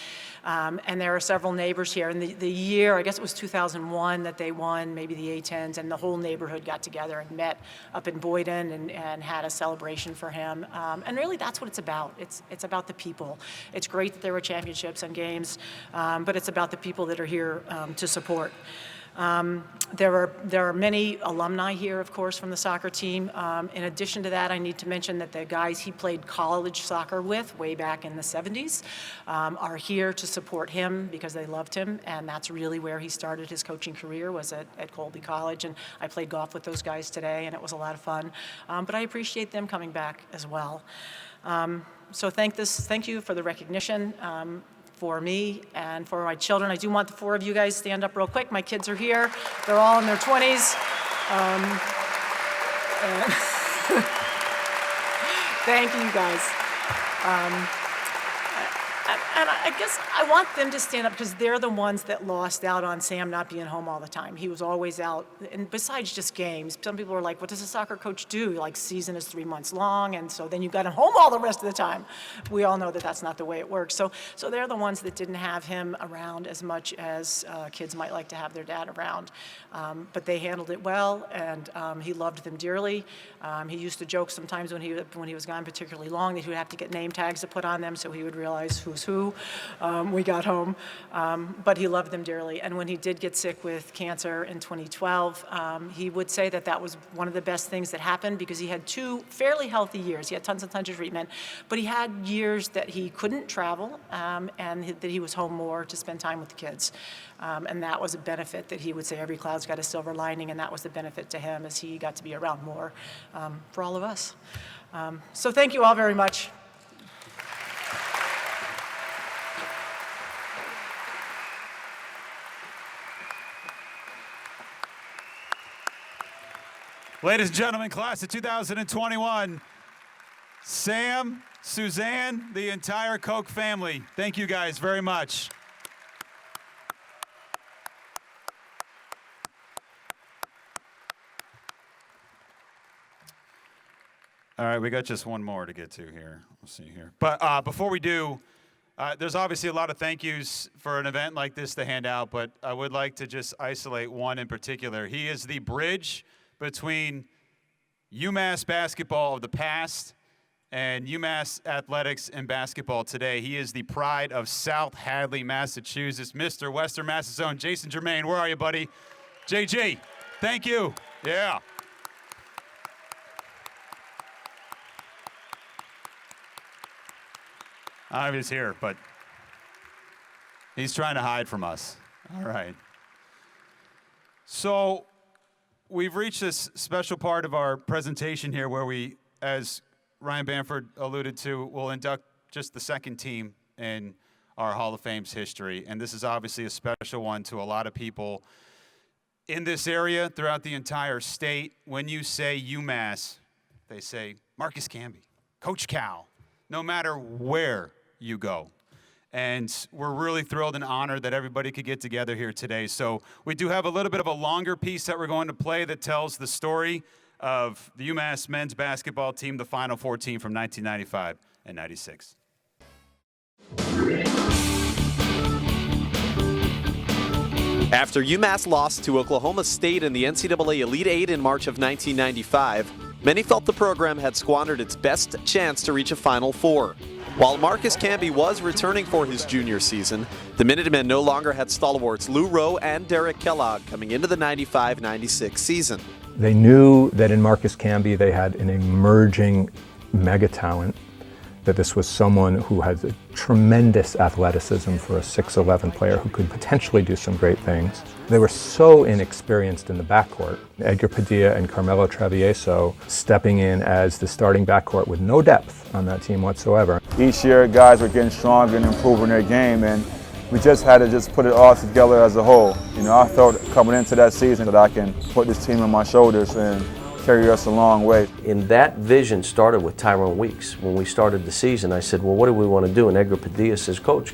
And there are several neighbors here. And the year, I guess it was 2001 that they won, maybe the A-10s, and the whole neighborhood got together and met up in Boyden and had a celebration for him. And really, that's what it's about. It's about the people. It's great that there were championships and games, but it's about the people that are here to support. There are many alumni here, of course, from the soccer team. In addition to that, I need to mention that the guys he played college soccer with way back in the 70s are here to support him because they loved him, and that's really where he started his coaching career, was at Colby College. And I played golf with those guys today, and it was a lot of fun. But I appreciate them coming back as well. So thank you for the recognition. For me and for my children. I do want the 4 of you guys to stand up real quick. My kids are here. They're all in their 20s. Thank you, guys. And I guess I want them to stand up because they're the ones that lost out on Sam not being home all the time. He was always out, and besides just games, some people are like, what does a soccer coach do? Like, season is 3 months long, and so then you've got him home all the rest of the time. We all know that that's not the way it works. So they're the ones that didn't have him around as much as kids might like to have their dad around. But they handled it well, and he loved them dearly. He used to joke sometimes when he was gone particularly long that he would have to get name tags to put on them so he would realize who's who. We got home, but he loved them dearly. And when he did get sick with cancer in 2012, he would say that was one of the best things that happened because he had 2 fairly healthy years. He had tons and tons of treatment, but he had years that he couldn't travel and that he was home more to spend time with the kids. And that was a benefit that he would say every cloud's got a silver lining, and that was the benefit to him as he got to be around more for all of us. So thank you all very much. Ladies and gentlemen, class of 2021, Sam, Suzanne, the entire Koch family. Thank you guys very much. All right, we got just one more to get to here. We'll see here. But before we do, there's obviously a lot of thank yous for an event like this to hand out, but I would like to just isolate one in particular. He is the bridge between UMass basketball of the past and UMass athletics and basketball today. He is the pride of South Hadley, Massachusetts, Mr. Western Mass's own Jason Germain. Where are you, buddy? JG, thank you. Yeah. I was here, but he's trying to hide from us. All right. So we've reached this special part of our presentation here where we, as Ryan Bamford alluded to, will induct just the second team in our Hall of Fame's history. And this is obviously a special one to a lot of people in this area, throughout the entire state, when you say UMass, they say Marcus Camby, Coach Cal, no matter where you go. And we're really thrilled and honored that everybody could get together here today. So we do have a little bit of a longer piece that we're going to play that tells the story of the UMass men's basketball team, the Final Four team from 1995 and 96. After UMass lost to Oklahoma State in the NCAA Elite Eight in March of 1995, many felt the program had squandered its best chance to reach a Final Four. While Marcus Camby was returning for his junior season, the Minutemen no longer had stalwarts Lou Rowe and Derek Kellogg coming into the 95-96 season. They knew that in Marcus Camby they had an emerging mega talent, that this was someone who had a tremendous athleticism for a 6'11" player who could potentially do some great things. They were so inexperienced in the backcourt. Edgar Padilla and Carmelo Travieso stepping in as the starting backcourt with no depth on that team whatsoever. Each year guys were getting stronger and improving their game, and we just had to put it all together as a whole. You know, I felt coming into that season that I can put this team on my shoulders and carry us a long way. And that vision started with Tyrone Weeks. When we started the season, I said, well, what do we want to do? And Edgar Padilla says, Coach,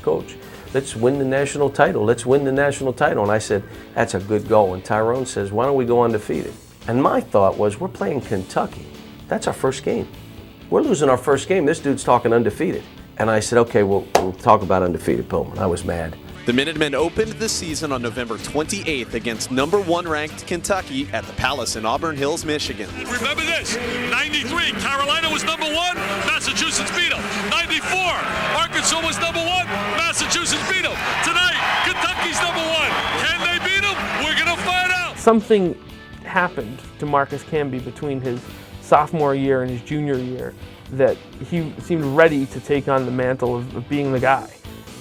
let's win the national title. Let's win the national title. And I said, that's a good goal. And Tyrone says, why don't we go undefeated? And my thought was, we're playing Kentucky. That's our first game. We're losing our first game. This dude's talking undefeated. And I said, okay, we'll talk about undefeated, Pullman. I was mad. The Minutemen opened the season on November 28th against #1 ranked Kentucky at the Palace in Auburn Hills, Michigan. Remember this, 93, Carolina was #1, Massachusetts beat them. 94, Arkansas was #1, Massachusetts beat them. Tonight, Kentucky's #1. Can they beat them? We're going to find out. Something happened to Marcus Camby between his sophomore year and his junior year that he seemed ready to take on the mantle of being the guy.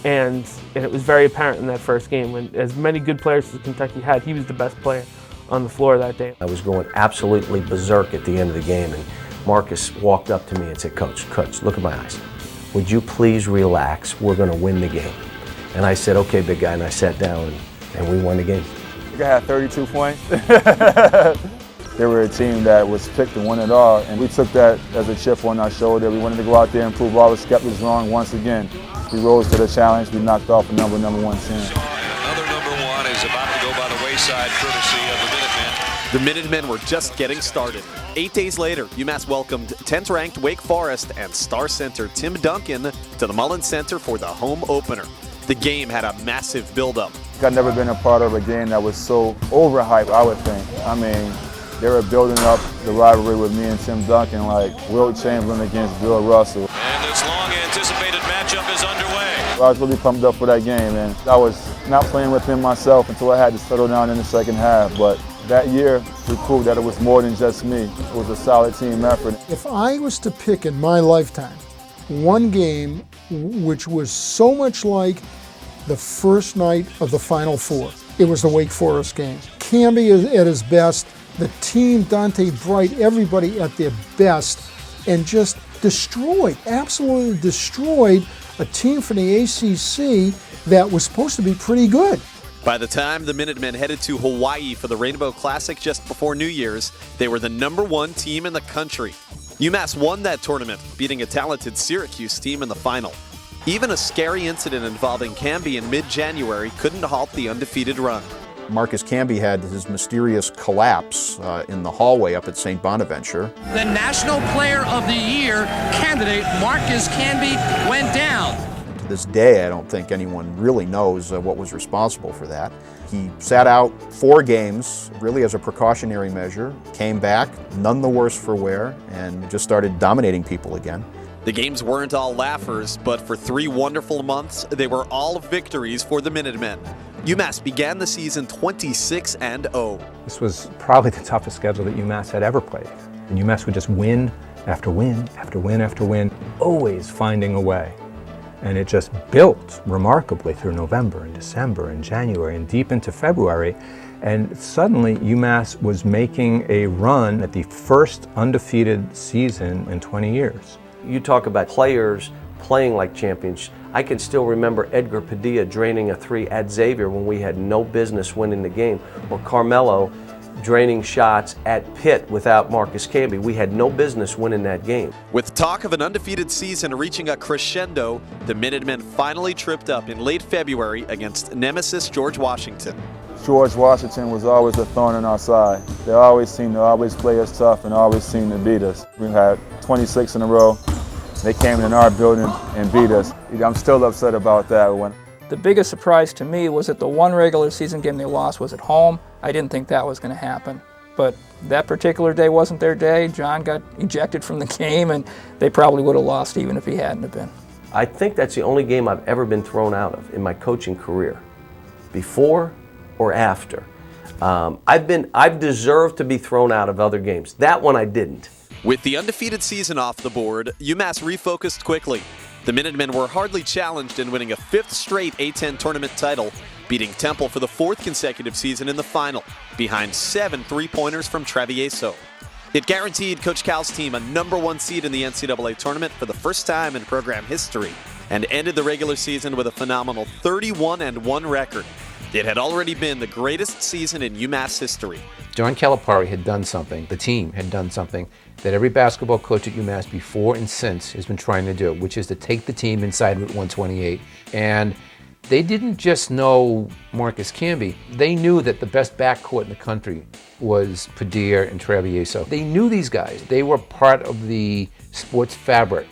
And it was very apparent in that first game when, as many good players as Kentucky had, he was the best player on the floor that day. I was going absolutely berserk at the end of the game, and Marcus walked up to me and said, Coach, look at my eyes. Would you please relax? We're going to win the game. And I said, okay, big guy, and I sat down, and we won the game. I think I had 32 points. They were a team that was picked to win it all, and we took that as a chip on our shoulder. We wanted to go out there and prove all the skeptics wrong once again. We rose to the challenge. We knocked off a #1 team. Another #1 is about to go by the wayside, courtesy of the Minutemen. The Minutemen were just getting started. 8 days later, UMass welcomed 10th ranked Wake Forest and star center Tim Duncan to the Mullins Center for the home opener. The game had a massive buildup. I've never been a part of a game that was so overhyped, I would think. I mean, they were building up the rivalry with me and Tim Duncan like Wilt Chamberlain against Bill Russell. And this long-anticipated matchup is underway. I was really pumped up for that game, and I was not playing within myself until I had to settle down in the second half. But that year, we proved that it was more than just me. It was a solid team effort. If I was to pick in my lifetime one game which was so much like the first night of the Final Four, it was the Wake Forest game. Camby is at his best. The team, Dante Bright, everybody at their best, and just absolutely destroyed a team from the ACC that was supposed to be pretty good. By the time the Minutemen headed to Hawaii for the Rainbow Classic just before New Year's, they were the #1 team in the country. UMass won that tournament, beating a talented Syracuse team in the final. Even a scary incident involving Camby in mid-January couldn't halt the undefeated run. Marcus Camby had his mysterious collapse in the hallway up at St. Bonaventure. The National Player of the Year candidate, Marcus Camby, went down. To this day, I don't think anyone really knows what was responsible for that. He sat out 4 games, really as a precautionary measure, came back, none the worse for wear, and just started dominating people again. The games weren't all laughers, but for 3 wonderful months, they were all victories for the Minutemen. UMass began the season 26-0. This was probably the toughest schedule that UMass had ever played. And UMass would just win after win after win after win, always finding a way. And it just built remarkably through November and December and January and deep into February. And suddenly UMass was making a run at the first undefeated season in 20 years. You talk about players playing like champions. I can still remember Edgar Padilla draining a 3 at Xavier when we had no business winning the game, or Carmelo draining shots at Pitt without Marcus Camby. We had no business winning that game. With talk of an undefeated season reaching a crescendo, the Minutemen finally tripped up in late February against nemesis George Washington. George Washington was always a thorn in our side. They always seemed to play us tough and always seemed to beat us. We had 26 in a row. They came in our building and beat us. I'm still upset about that one. The biggest surprise to me was that the one regular season game they lost was at home. I didn't think that was going to happen. But that particular day wasn't their day. John got ejected from the game, and they probably would have lost even if he hadn't have been. I think that's the only game I've ever been thrown out of in my coaching career, before or after. I've deserved to be thrown out of other games. That one I didn't. With the undefeated season off the board, UMass refocused quickly. The Minutemen were hardly challenged in winning a 5th straight A-10 tournament title, beating Temple for the 4th consecutive season in the final, behind 7 3-pointers from Travieso. It guaranteed Coach Cal's team a #1 seed in the NCAA tournament for the first time in program history, and ended the regular season with a phenomenal 31-1 record. It had already been the greatest season in UMass history. John Calipari had done something, the team had done something that every basketball coach at UMass before and since has been trying to do, which is to take the team inside Route 128. And they didn't just know Marcus Camby. They knew that the best backcourt in the country was Padilla and Travieso. They knew these guys. They were part of the sports fabric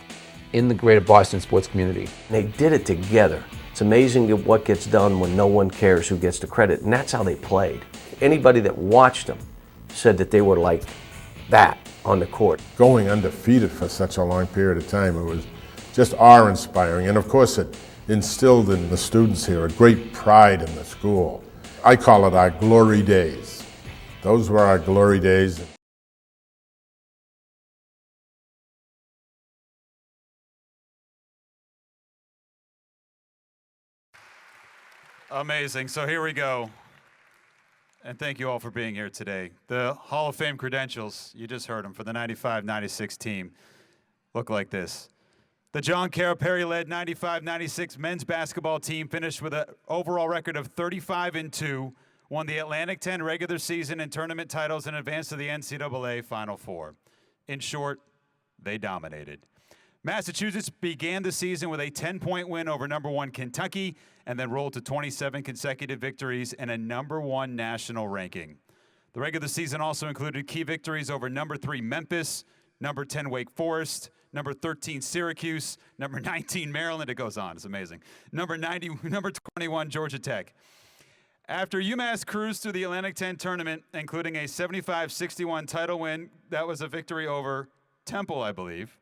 in the greater Boston sports community. They did it together. It's amazing what gets done when no one cares who gets the credit, and that's how they played. Anybody that watched them said that they were like that on the court. Going undefeated for such a long period of time, it was just awe-inspiring, and of course it instilled in the students here a great pride in the school. I call it our glory days. Those were our glory days. Amazing. So here we go. And thank you all for being here today. The Hall of Fame credentials, you just heard them, for the 95-96 team look like this. The John Calipari-led 95-96 men's basketball team finished with an overall record of 35-2, won the Atlantic 10 regular season and tournament titles, and advanced to the NCAA Final Four. In short, they dominated. Massachusetts began the season with a 10-point win over #1 Kentucky, and then rolled to 27 consecutive victories and a #1 national ranking. The regular season also included key victories over #3 Memphis, #10 Wake Forest, #13 Syracuse, #19 Maryland. It goes on. It's amazing. #21 Georgia Tech. After UMass cruised through the Atlantic 10 tournament, including a 75-61 title win, that was a victory over Temple, I believe.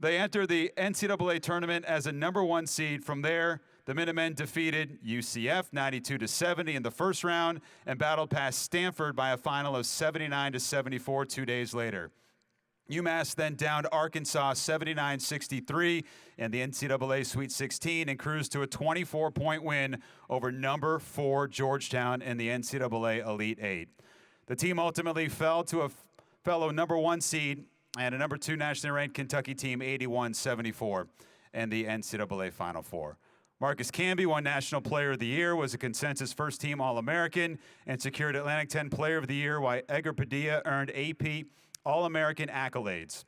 They entered the NCAA tournament as a #1 seed. From there, the Minutemen defeated UCF 92-70 in the first round and battled past Stanford by a final of 79-74 2 days later. UMass then downed Arkansas 79-63 in the NCAA Sweet 16 and cruised to a 24-point win over #4 Georgetown in the NCAA Elite 8. The team ultimately fell to a fellow #1 seed and a #2 nationally ranked Kentucky team 81-74 in the NCAA Final Four. Marcus Camby won National Player of the Year, was a consensus first-team All-American, and secured Atlantic 10 Player of the Year, while Edgar Padilla earned AP All-American accolades.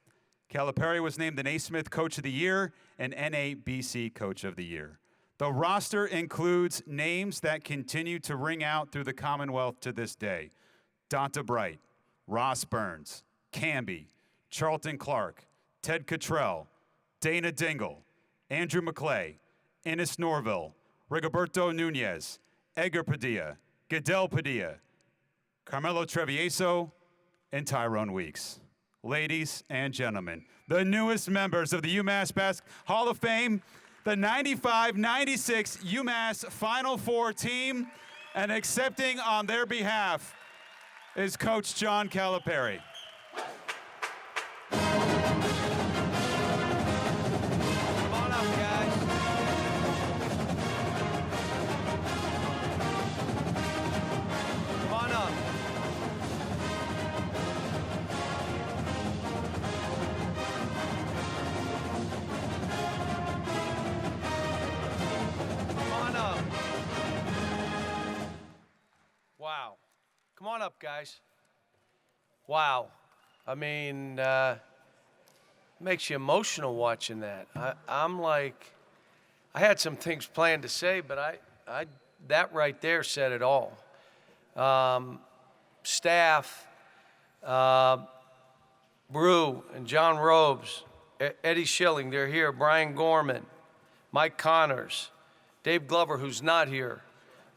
Calipari was named the Naismith Coach of the Year and NABC Coach of the Year. The roster includes names that continue to ring out through the Commonwealth to this day. Donta Bright, Ross Burns, Camby, Charlton Clark, Ted Cottrell, Dana Dingle, Andrew McClay, Ennis Norville, Rigoberto Nunez, Edgar Padilla, Goodell Padilla, Carmelo Travieso, and Tyrone Weeks. Ladies and gentlemen, the newest members of the UMass Hall of Fame, the 95-96 UMass Final Four team, and accepting on their behalf is Coach John Calipari. Wow. Come on up, guys. Wow. I mean, makes you emotional watching that. I'm like, I had some things planned to say, but that right there said it all. Staff, Brew and John Robes, Eddie Schilling, they're here. Brian Gorman, Mike Connors, Dave Glover, who's not here.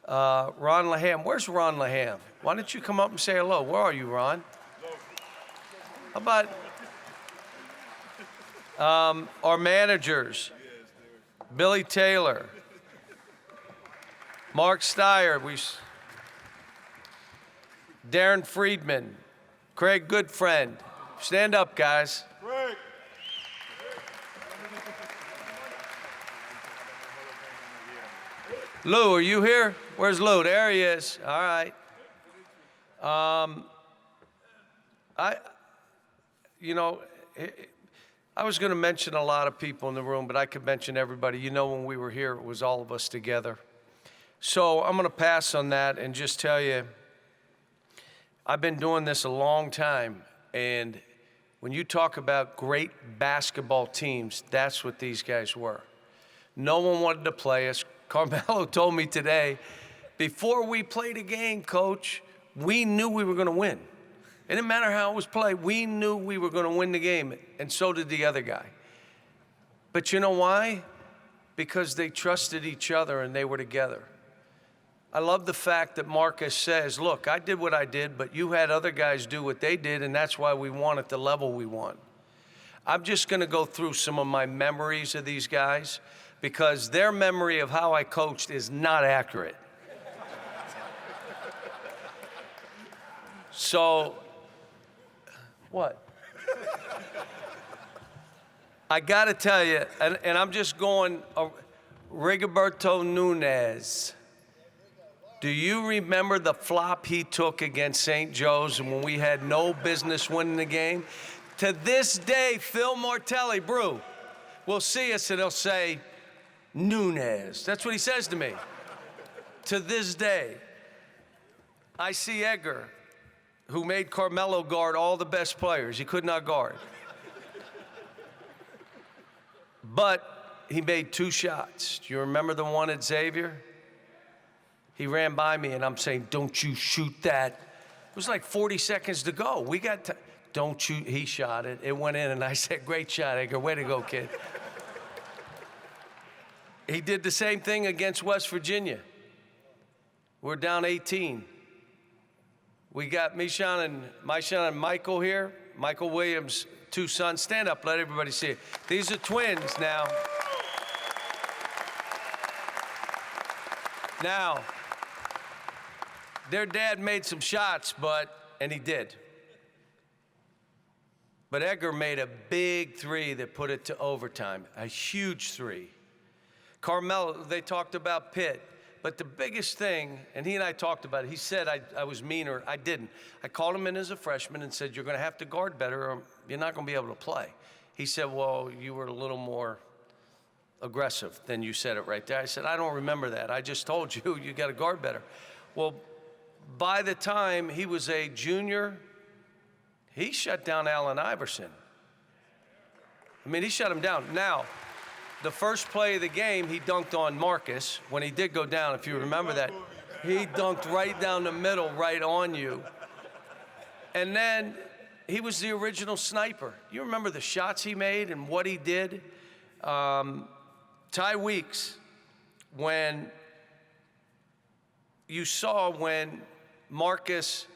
Ron Laham. Where's Ron Laham? Why don't you come up and say hello? Where are you, Ron? How about our managers, Billy Taylor, Mark Steyer, Darren Friedman, Craig Goodfriend. Stand up, guys. Craig. Lou, are you here? Where's Lou? There he is. All right. I was going to mention a lot of people in the room, but I could mention everybody. You know, when we were here, it was all of us together. So I'm going to pass on that and just tell you, I've been doing this a long time, and when you talk about great basketball teams, that's what these guys were. No one wanted to play us. Carmelo told me today, before we played a game, Coach, we knew we were going to win. It didn't matter how it was played. We knew we were going to win the game, and so did the other guy. But you know why? Because they trusted each other and they were together. I love the fact that Marcus says, look, I did what I did, but you had other guys do what they did, and that's why we won at the level we won. I'm just going to go through some of my memories of these guys because their memory of how I coached is not accurate. So, what? I got to tell you, and I'm just going, Rigoberto Nunez. Do you remember the flop he took against St. Joe's when we had no business winning the game? To this day, Phil Martelli, Brew, will see us and he'll say, Nunez. That's what he says to me. To this day, I see Edgar, who made Carmelo guard all the best players. He could not guard. But he made 2 shots. Do you remember the one at Xavier? He ran by me, and I'm saying, don't you shoot that. It was like 40 seconds to go. We got to, don't shoot. He shot it. It went in, and I said, great shot, Edgar. Way to go, kid. He did the same thing against West Virginia. We're down 18. We got Mishan and Michael here. Michael Williams' 2 sons. Stand up, let everybody see it. These are twins now. Now, their dad made some shots, and he did. But Edgar made a big 3 that put it to overtime, a huge 3. Carmelo, they talked about Pitt. But the biggest thing, and he and I talked about it, he said I was meaner. I didn't. I called him in as a freshman and said, you're going to have to guard better or you're not going to be able to play. He said, well, you were a little more aggressive than you said it right there. I said, I don't remember that. I just told you, you got to guard better. Well, by the time he was a junior, he shut down Allen Iverson. I mean, he shut him down. Now, the first play of the game, he dunked on Marcus. When he did go down, if you remember that, he dunked right down the middle, right on you. And then he was the original sniper. You remember the shots he made and what he did? Ty Weeks, when you saw when Marcus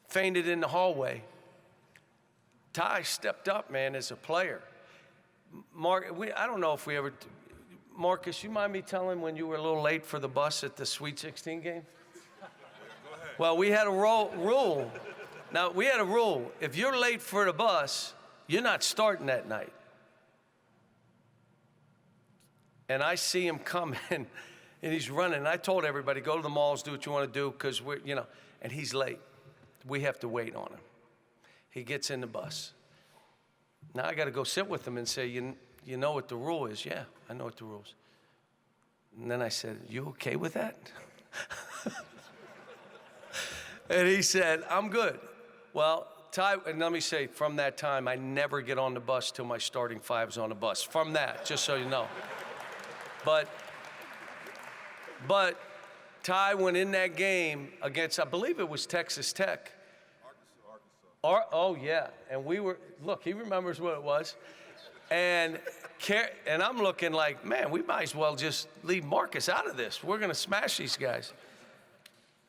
fainted in the hallway, Ty stepped up, man, as a player. I don't know if we ever, Marcus, you mind me telling when you were a little late for the bus at the Sweet 16 game? Well, we had a rule. Now, we had a rule. If you're late for the bus, you're not starting that night. And I see him coming, and he's running. And I told everybody, go to the malls, do what you want to do, because we're, and he's late. We have to wait on him. He gets in the bus. Now I got to go sit with him and say, you know what the rule is? Yeah, I know what the rule is. And then I said, you okay with that? And he said, I'm good. Well, Ty, and let me say, from that time, I never get on the bus till my starting five's on the bus. From that, just so you know. But Ty went in that game against, I believe it was Texas Tech. Oh, yeah. And we were, look, he remembers what it was. And I'm looking like, man, we might as well just leave Marcus out of this. We're going to smash these guys.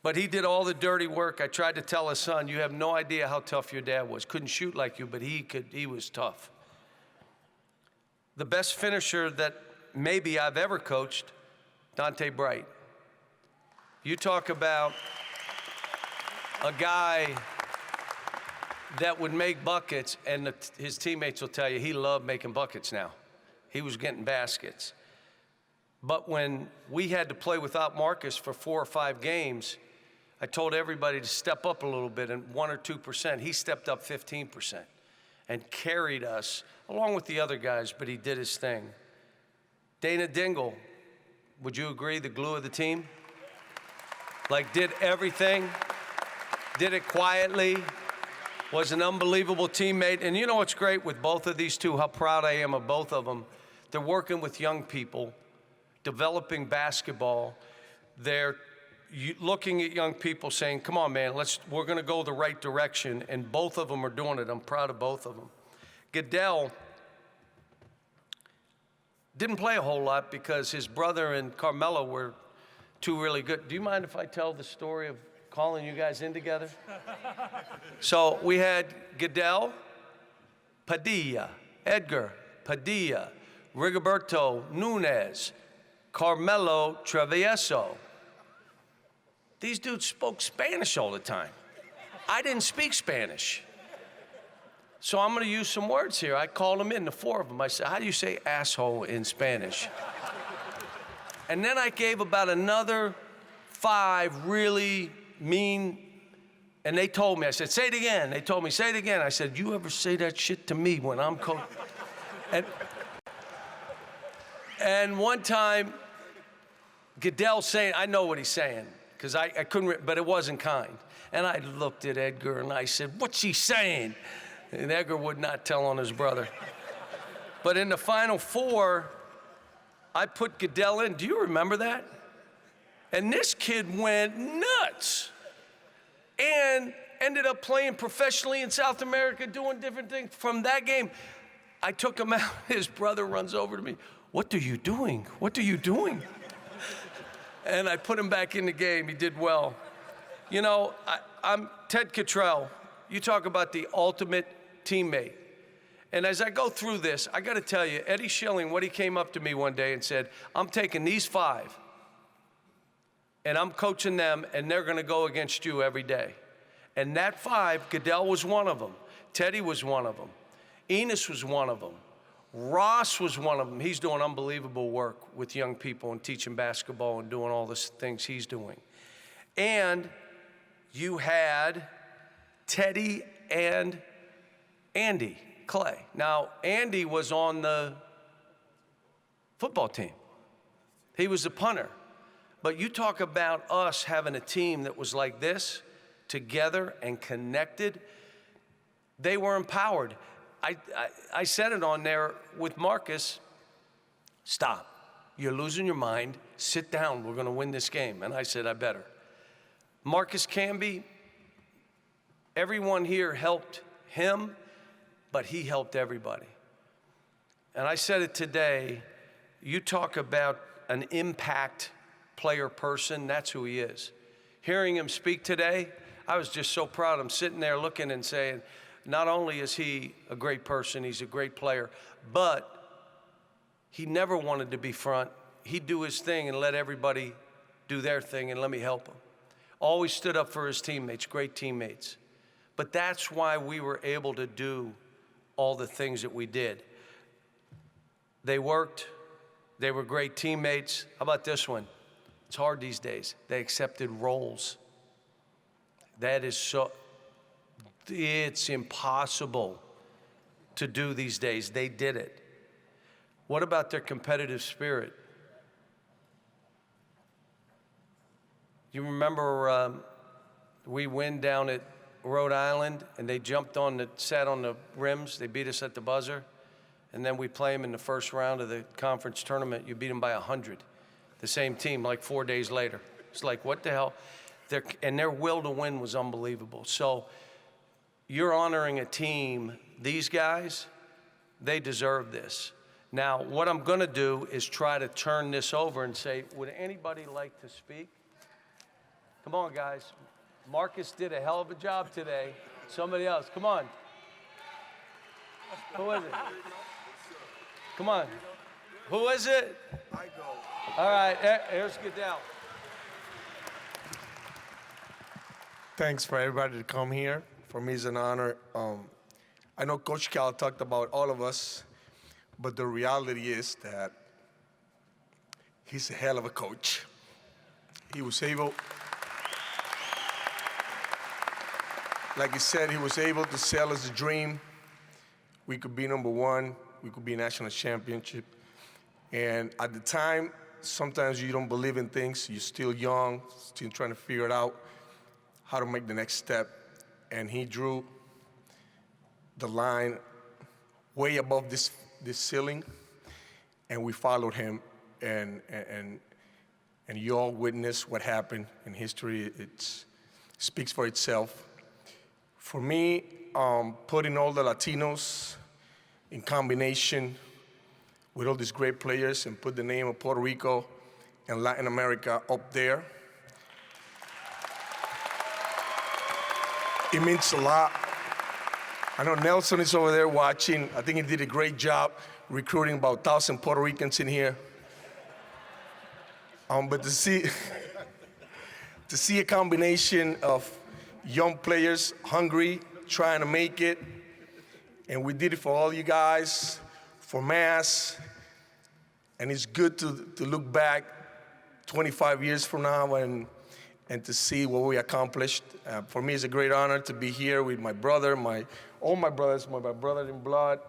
But he did all the dirty work. I tried to tell his son, you have no idea how tough your dad was. Couldn't shoot like you, but he was tough. The best finisher that maybe I've ever coached, Dante Bright. You talk about a guy that would make buckets, and his teammates will tell you he loved making buckets now. He was getting baskets. But when we had to play without Marcus for 4 or 5 games, I told everybody to step up a little bit, and 1 or 2%. He stepped up 15% and carried us along with the other guys, but he did his thing. Dana Dingle, would you agree, the glue of the team? Like, did everything, did it quietly, was an unbelievable teammate. And you know what's great with both of these two, how proud I am of both of them. They're working with young people, developing basketball. They're looking at young people saying, come on, man, we're going to go the right direction. And both of them are doing it. I'm proud of both of them. Goodell didn't play a whole lot because his brother and Carmelo were two really good. Do you mind if I tell the story of calling you guys in together? So we had Goodell, Padilla, Edgar, Padilla, Rigoberto Nunez, Carmelo Travieso. These dudes spoke Spanish all the time. I didn't speak Spanish. So I'm going to use some words here. I called them in, the 4 of them. I said, how do you say asshole in Spanish? And then I gave about another 5 really mean, and they told me, I said, say it again. They told me, say it again. I said, you ever say that shit to me when I'm coach? And one time, Goodell saying, I know what he's saying, because I couldn't, but it wasn't kind. And I looked at Edgar and I said, what's he saying? And Edgar would not tell on his brother. But in the Final Four, I put Goodell in. Do you remember that? And this kid went nuts and ended up playing professionally in South America, doing different things. From that game, I took him out. His brother runs over to me. What are you doing? What are you doing? And I put him back in the game. He did well. You know, I'm Ted Cottrell. You talk about the ultimate teammate. And as I go through this, I got to tell you, Eddie Schilling, what he came up to me one day and said, I'm taking these 5, and I'm coaching them, and they're going to go against you every day. And that 5, Goodell was one of them. Teddy was one of them. Enos was one of them. Ross was one of them. He's doing unbelievable work with young people and teaching basketball and doing all the things he's doing. And you had Teddy and Andy Clay. Now, Andy was on the football team. He was the punter. But you talk about us having a team that was like this, together and connected. They were empowered. I said it on there with Marcus, stop. You're losing your mind. Sit down. We're going to win this game. And I said, I better. Marcus Camby, everyone here helped him, but he helped everybody. And I said it today, you talk about an impact player person, that's who he is. Hearing him speak today, I was just so proud. I'm sitting there looking and saying, not only is he a great person, he's a great player, but he never wanted to be front. He'd do his thing and let everybody do their thing and let me help him. Always stood up for his teammates, great teammates. But that's why we were able to do all the things that we did. They worked, they were great teammates. How about this one? It's hard these days. They accepted roles. That is so, it's impossible to do these days. They did it. What about their competitive spirit? You remember We win down at Rhode Island, and they sat on the rims. They beat us at the buzzer. And then we play them in the first round of the conference tournament. You beat them by 100. The same team, like 4 days later. It's like, what the hell? Their will to win was unbelievable. So you're honoring a team. These guys, they deserve this. Now, what I'm going to do is try to turn this over and say, would anybody like to speak? Come on, guys. Marcus did a hell of a job today. Somebody else, come on. Who is it? Come on. Who is it? I go. All right, here's Goodell. Thanks for everybody to come here. For me, it's an honor. I know Coach Cal talked about all of us, but the reality is that he's a hell of a coach. He was able, like he said, he was able to sell us a dream. We could be number one. We could be a national championship. And at the time, sometimes you don't believe in things. You're still young, still trying to figure it out, how to make the next step. And he drew the line way above this ceiling, and we followed him. And you all witnessed what happened in history. It speaks for itself. For me, putting all the Latinos in combination with all these great players and put the name of Puerto Rico and Latin America up there, it means a lot. I know Nelson is over there watching. I think he did a great job recruiting about 1,000 Puerto Ricans in here. But to see a combination of young players, hungry, trying to make it, and we did it for all you guys, for Mass, and it's good to look back 25 years from now and to see what we accomplished. For me, it's a great honor to be here with my brother, all my brothers, my brother in blood,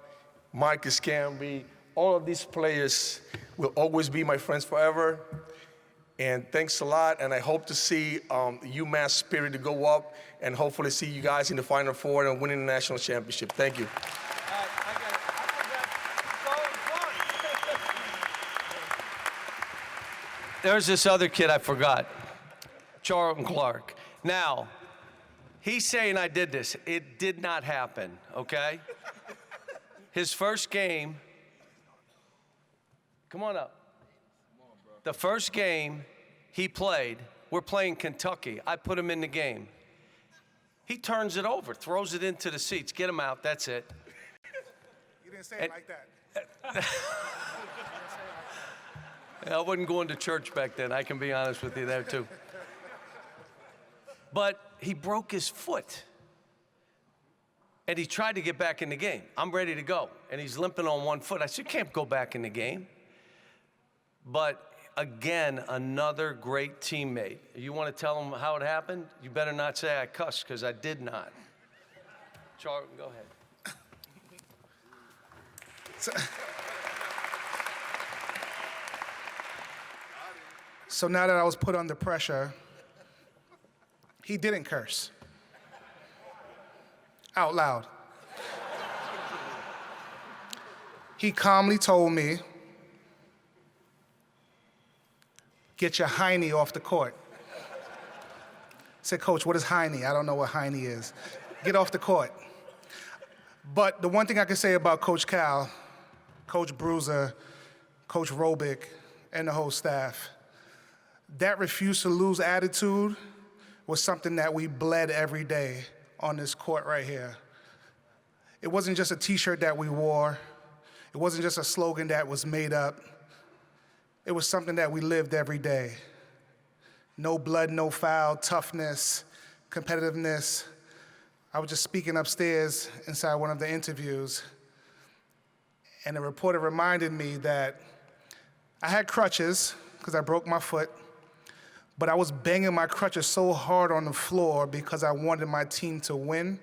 Marcus Camby. All of these players will always be my friends forever. And thanks a lot, and I hope to see UMass spirit to go up and hopefully see you guys in the Final Four and winning the national championship. Thank you. There's this other kid I forgot, Charlton Clark. Now, he's saying I did this. It did not happen, okay? His first game, come on up. The first game he played, we're playing Kentucky. I put him in the game. He turns it over, throws it into the seats. Get him out, that's it. You didn't say it like that. I wasn't going to church back then, I can be honest with you there too. But he broke his foot. And he tried to get back in the game. I'm ready to go. And he's limping on one foot. I said, you can't go back in the game. But again, another great teammate. You want to tell him how it happened? You better not say I cussed, because I did not. Charlton, go ahead. So now that I was put under pressure, he didn't curse. Out loud. He calmly told me, get your hiney off the court. I said, Coach, what is hiney? I don't know what hiney is. Get off the court. But the one thing I can say about Coach Cal, Coach Bruiser, Coach Robick, and the whole staff, that refuse to lose attitude was something that we bled every day on this court right here. It wasn't just a t-shirt that we wore. It wasn't just a slogan that was made up. It was something that we lived every day. No blood, no foul, toughness, competitiveness. I was just speaking upstairs inside one of the interviews, and the reporter reminded me that I had crutches because I broke my foot, but I was banging my crutches so hard on the floor because I wanted my team to win,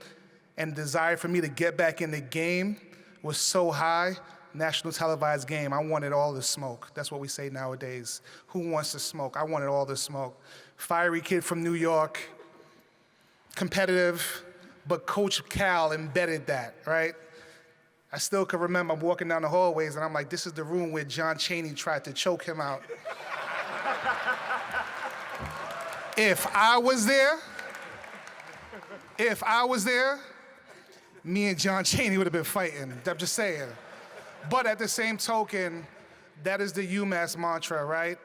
and the desire for me to get back in the game was so high. National televised game, I wanted all the smoke. That's what we say nowadays. Who wants to smoke? I wanted all the smoke. Fiery kid from New York. competitive, but Coach Cal embedded that, right? I still can remember I'm walking down the hallways and I'm like, this is the room where John Chaney tried to choke him out. If I was there, me and John Chaney would have been fighting. I'm just saying. But at the same token, that is the UMass mantra, right?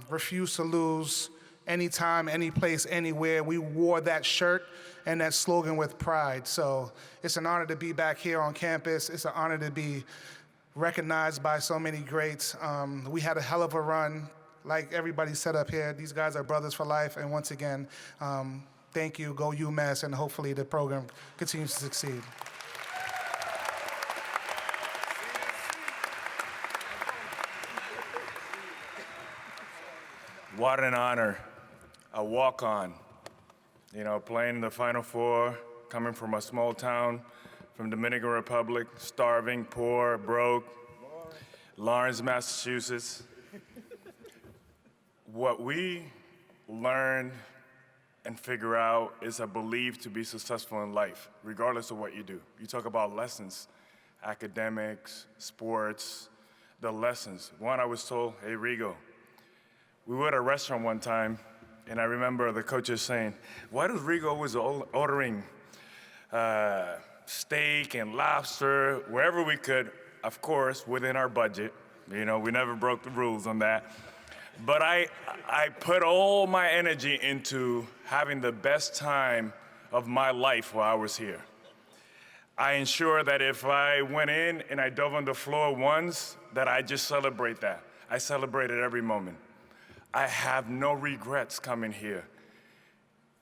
Refuse to lose, anytime, any place, anywhere. We wore that shirt and that slogan with pride. So it's an honor to be back here on campus. It's an honor to be recognized by so many greats. We had a hell of a run. Like everybody said up here, these guys are brothers for life. And once again, thank you, go UMass, and hopefully the program continues to succeed. What an honor, a walk-on. You know, playing in the Final Four, coming from a small town, from Dominican Republic, starving, poor, broke, Lawrence, Massachusetts. What we learn and figure out is a belief to be successful in life, regardless of what you do. You talk about lessons, academics, sports, the lessons. One, I was told, hey, Rigo, we were at a restaurant one time, and I remember the coaches saying, why does Rigo always ordering steak and lobster, wherever we could, of course, within our budget. You know, we never broke the rules on that. But I put all my energy into having the best time of my life while I was here. I ensured that if I went in and I dove on the floor once, that I just celebrate that. I celebrated every moment. I have no regrets coming here.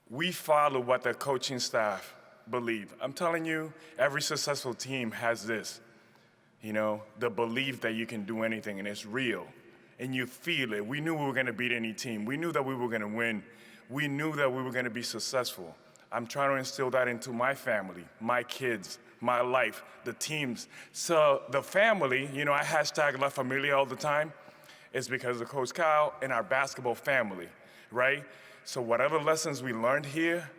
We follow what the coaching staff believe. I'm telling you, every successful team has this, you know, the belief that you can do anything, and it's real. And you feel it. We knew we were going to beat any team. We knew that we were going to win. We knew that we were going to be successful. I'm trying to instill that into my family, my kids, my life, the teams. So the family, you know, I hashtag La Familia all the time. It's because of Coach Kyle and our basketball family, right? So whatever lessons we learned here,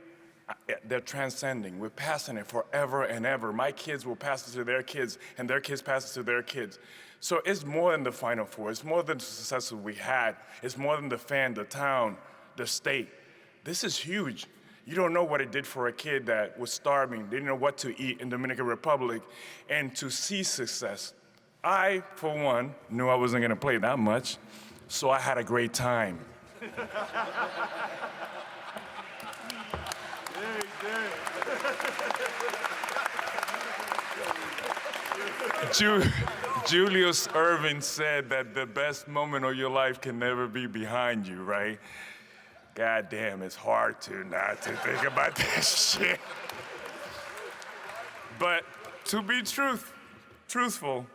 they're transcending. We're passing it forever and ever. My kids will pass it to their kids, and their kids pass it to their kids. So it's more than the Final Four. It's more than the successes we had. It's more than the fan, the town, the state. This is huge. You don't know what it did for a kid that was starving, didn't know what to eat in Dominican Republic, and to see success. I, for one, knew I wasn't going to play that much, so I had a great time. Julius Erving said that the best moment of your life can never be behind you, right? God damn, it's hard to not to think about that shit. But to be truthful,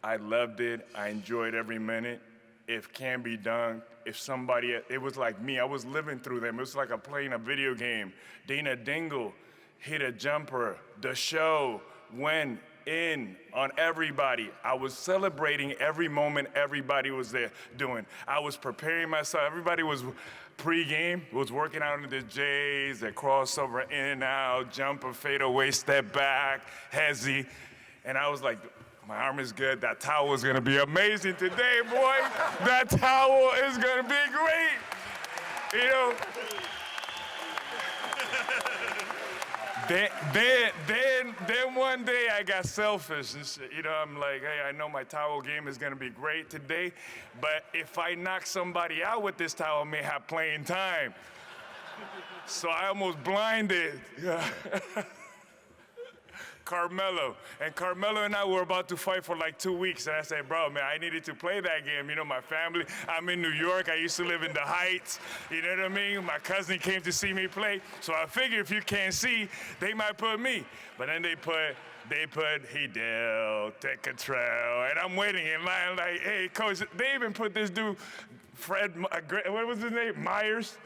I loved it. I enjoyed every minute. If can be done, if somebody, it was like me, I was living through them. It was like playing a video game. Dana Dingle hit a jumper. The show went in on everybody. I was celebrating every moment everybody was there doing. I was preparing myself. Everybody was pre-game, was working out in the J's, the crossover, in and out, jumper, fade away, step back, hezzy. And I was like, my arm is good. That towel is gonna be amazing today, boy. That towel is gonna be great. You know? Then one day I got selfish and shit. You know, I'm like, hey, I know my towel game is gonna be great today, but if I knock somebody out with this towel, I may have playing time. So I almost blinded Carmelo. And Carmelo and I were about to fight for like 2 weeks. And I said, bro, man, I needed to play that game. You know, my family, I'm in New York. I used to live in the Heights. You know what I mean? My cousin came to see me play. So I figured if you can't see, they might put me. But then they put Hidel, Tecatrell, and I'm waiting in line like, hey, coach, they even put this dude, Fred, what was his name? Myers?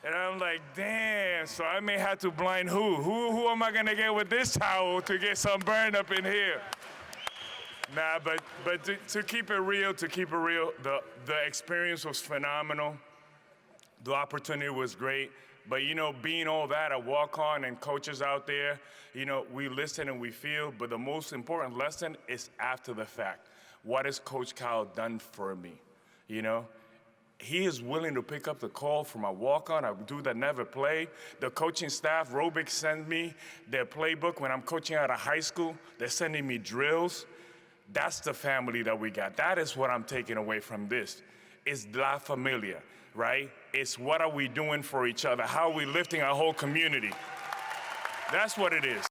And I'm like, damn, so I may have to blind who? Who am I gonna get with this towel to get some burn up in here? Nah, but to keep it real, the experience was phenomenal. The opportunity was great. But, you know, being all that, a walk-on and coaches out there, you know, we listen and we feel, but the most important lesson is after the fact. What has Coach Kyle done for me, you know? He is willing to pick up the call from a walk-on, a dude that never played. The coaching staff, Robic, send me their playbook when I'm coaching out of high school. They're sending me drills. That's the family that we got. That is what I'm taking away from this. It's La Familia, right? It's what are we doing for each other? How are we lifting our whole community? That's what it is.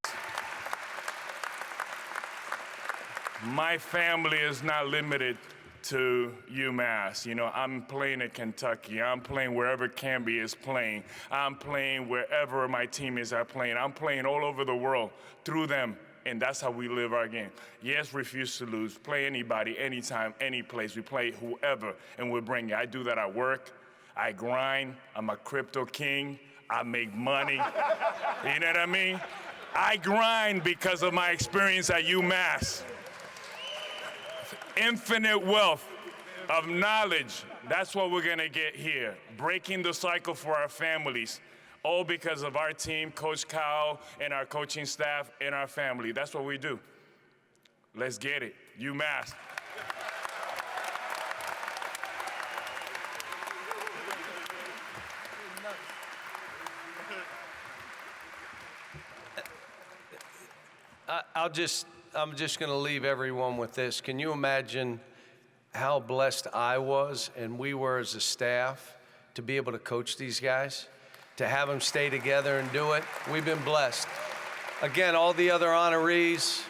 My family is not limited to UMass. You know, I'm playing at Kentucky. I'm playing wherever Canby is playing. I'm playing wherever my team is playing. I'm playing all over the world through them, and that's how we live our game. Yes, refuse to lose. Play anybody, anytime, any place. We play whoever, and we'll bring it. I do that at work. I grind. I'm a crypto king. I make money. You know what I mean? I grind because of my experience at UMass. Infinite wealth of knowledge. That's what we're gonna get here. Breaking the cycle for our families. All because of our team, Coach Kyle, and our coaching staff, and our family. That's what we do. Let's get it. UMass. I'm just going to leave everyone with this. Can you imagine how blessed I was and we were as a staff to be able to coach these guys, to have them stay together and do it? We've been blessed. Again, all the other honorees,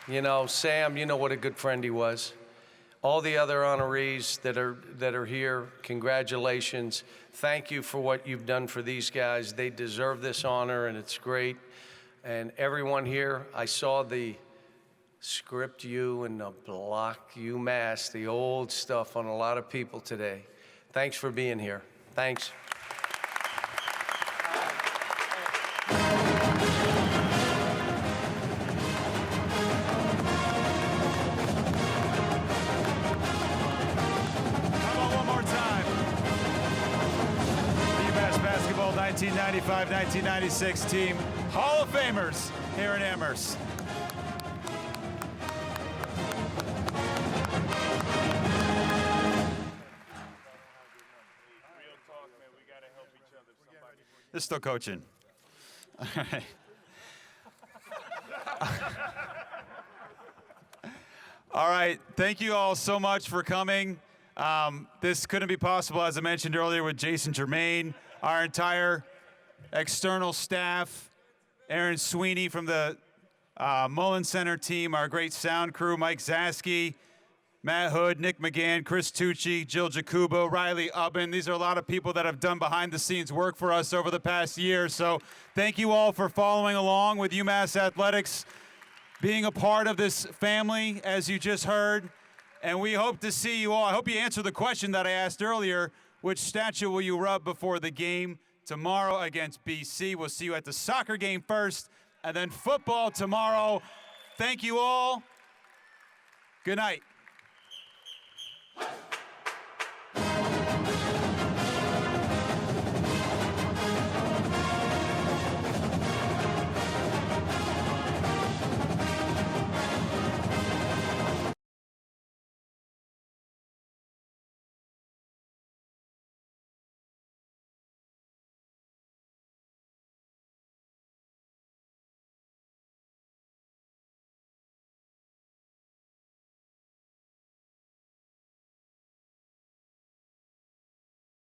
you know, Sam, you know what a good friend he was. All the other honorees that are here, congratulations. Thank you for what you've done for these guys. They deserve this honor, and it's great. And everyone here, I saw the script U and the block UMass, the old stuff on a lot of people today. Thanks for being here. Thanks. One more time. The UMass basketball 1995-1996 team Hall of Famers here in Amherst. They're still coaching. All right. All right. Thank you all so much for coming. This couldn't be possible, as I mentioned earlier, with Jason Germain, our entire external staff, Aaron Sweeney from the Mullen Center team, our great sound crew, Mike Zaski, Matt Hood, Nick McGann, Chris Tucci, Jill Jacubo, Riley Ubben. These are a lot of people that have done behind-the-scenes work for us over the past year. So thank you all for following along with UMass Athletics, being a part of this family, as you just heard. And we hope to see you all. I hope you answered the question that I asked earlier, which statue will you rub before the game tomorrow against BC? We'll see you at the soccer game first, and then football tomorrow. Thank you all. Good night.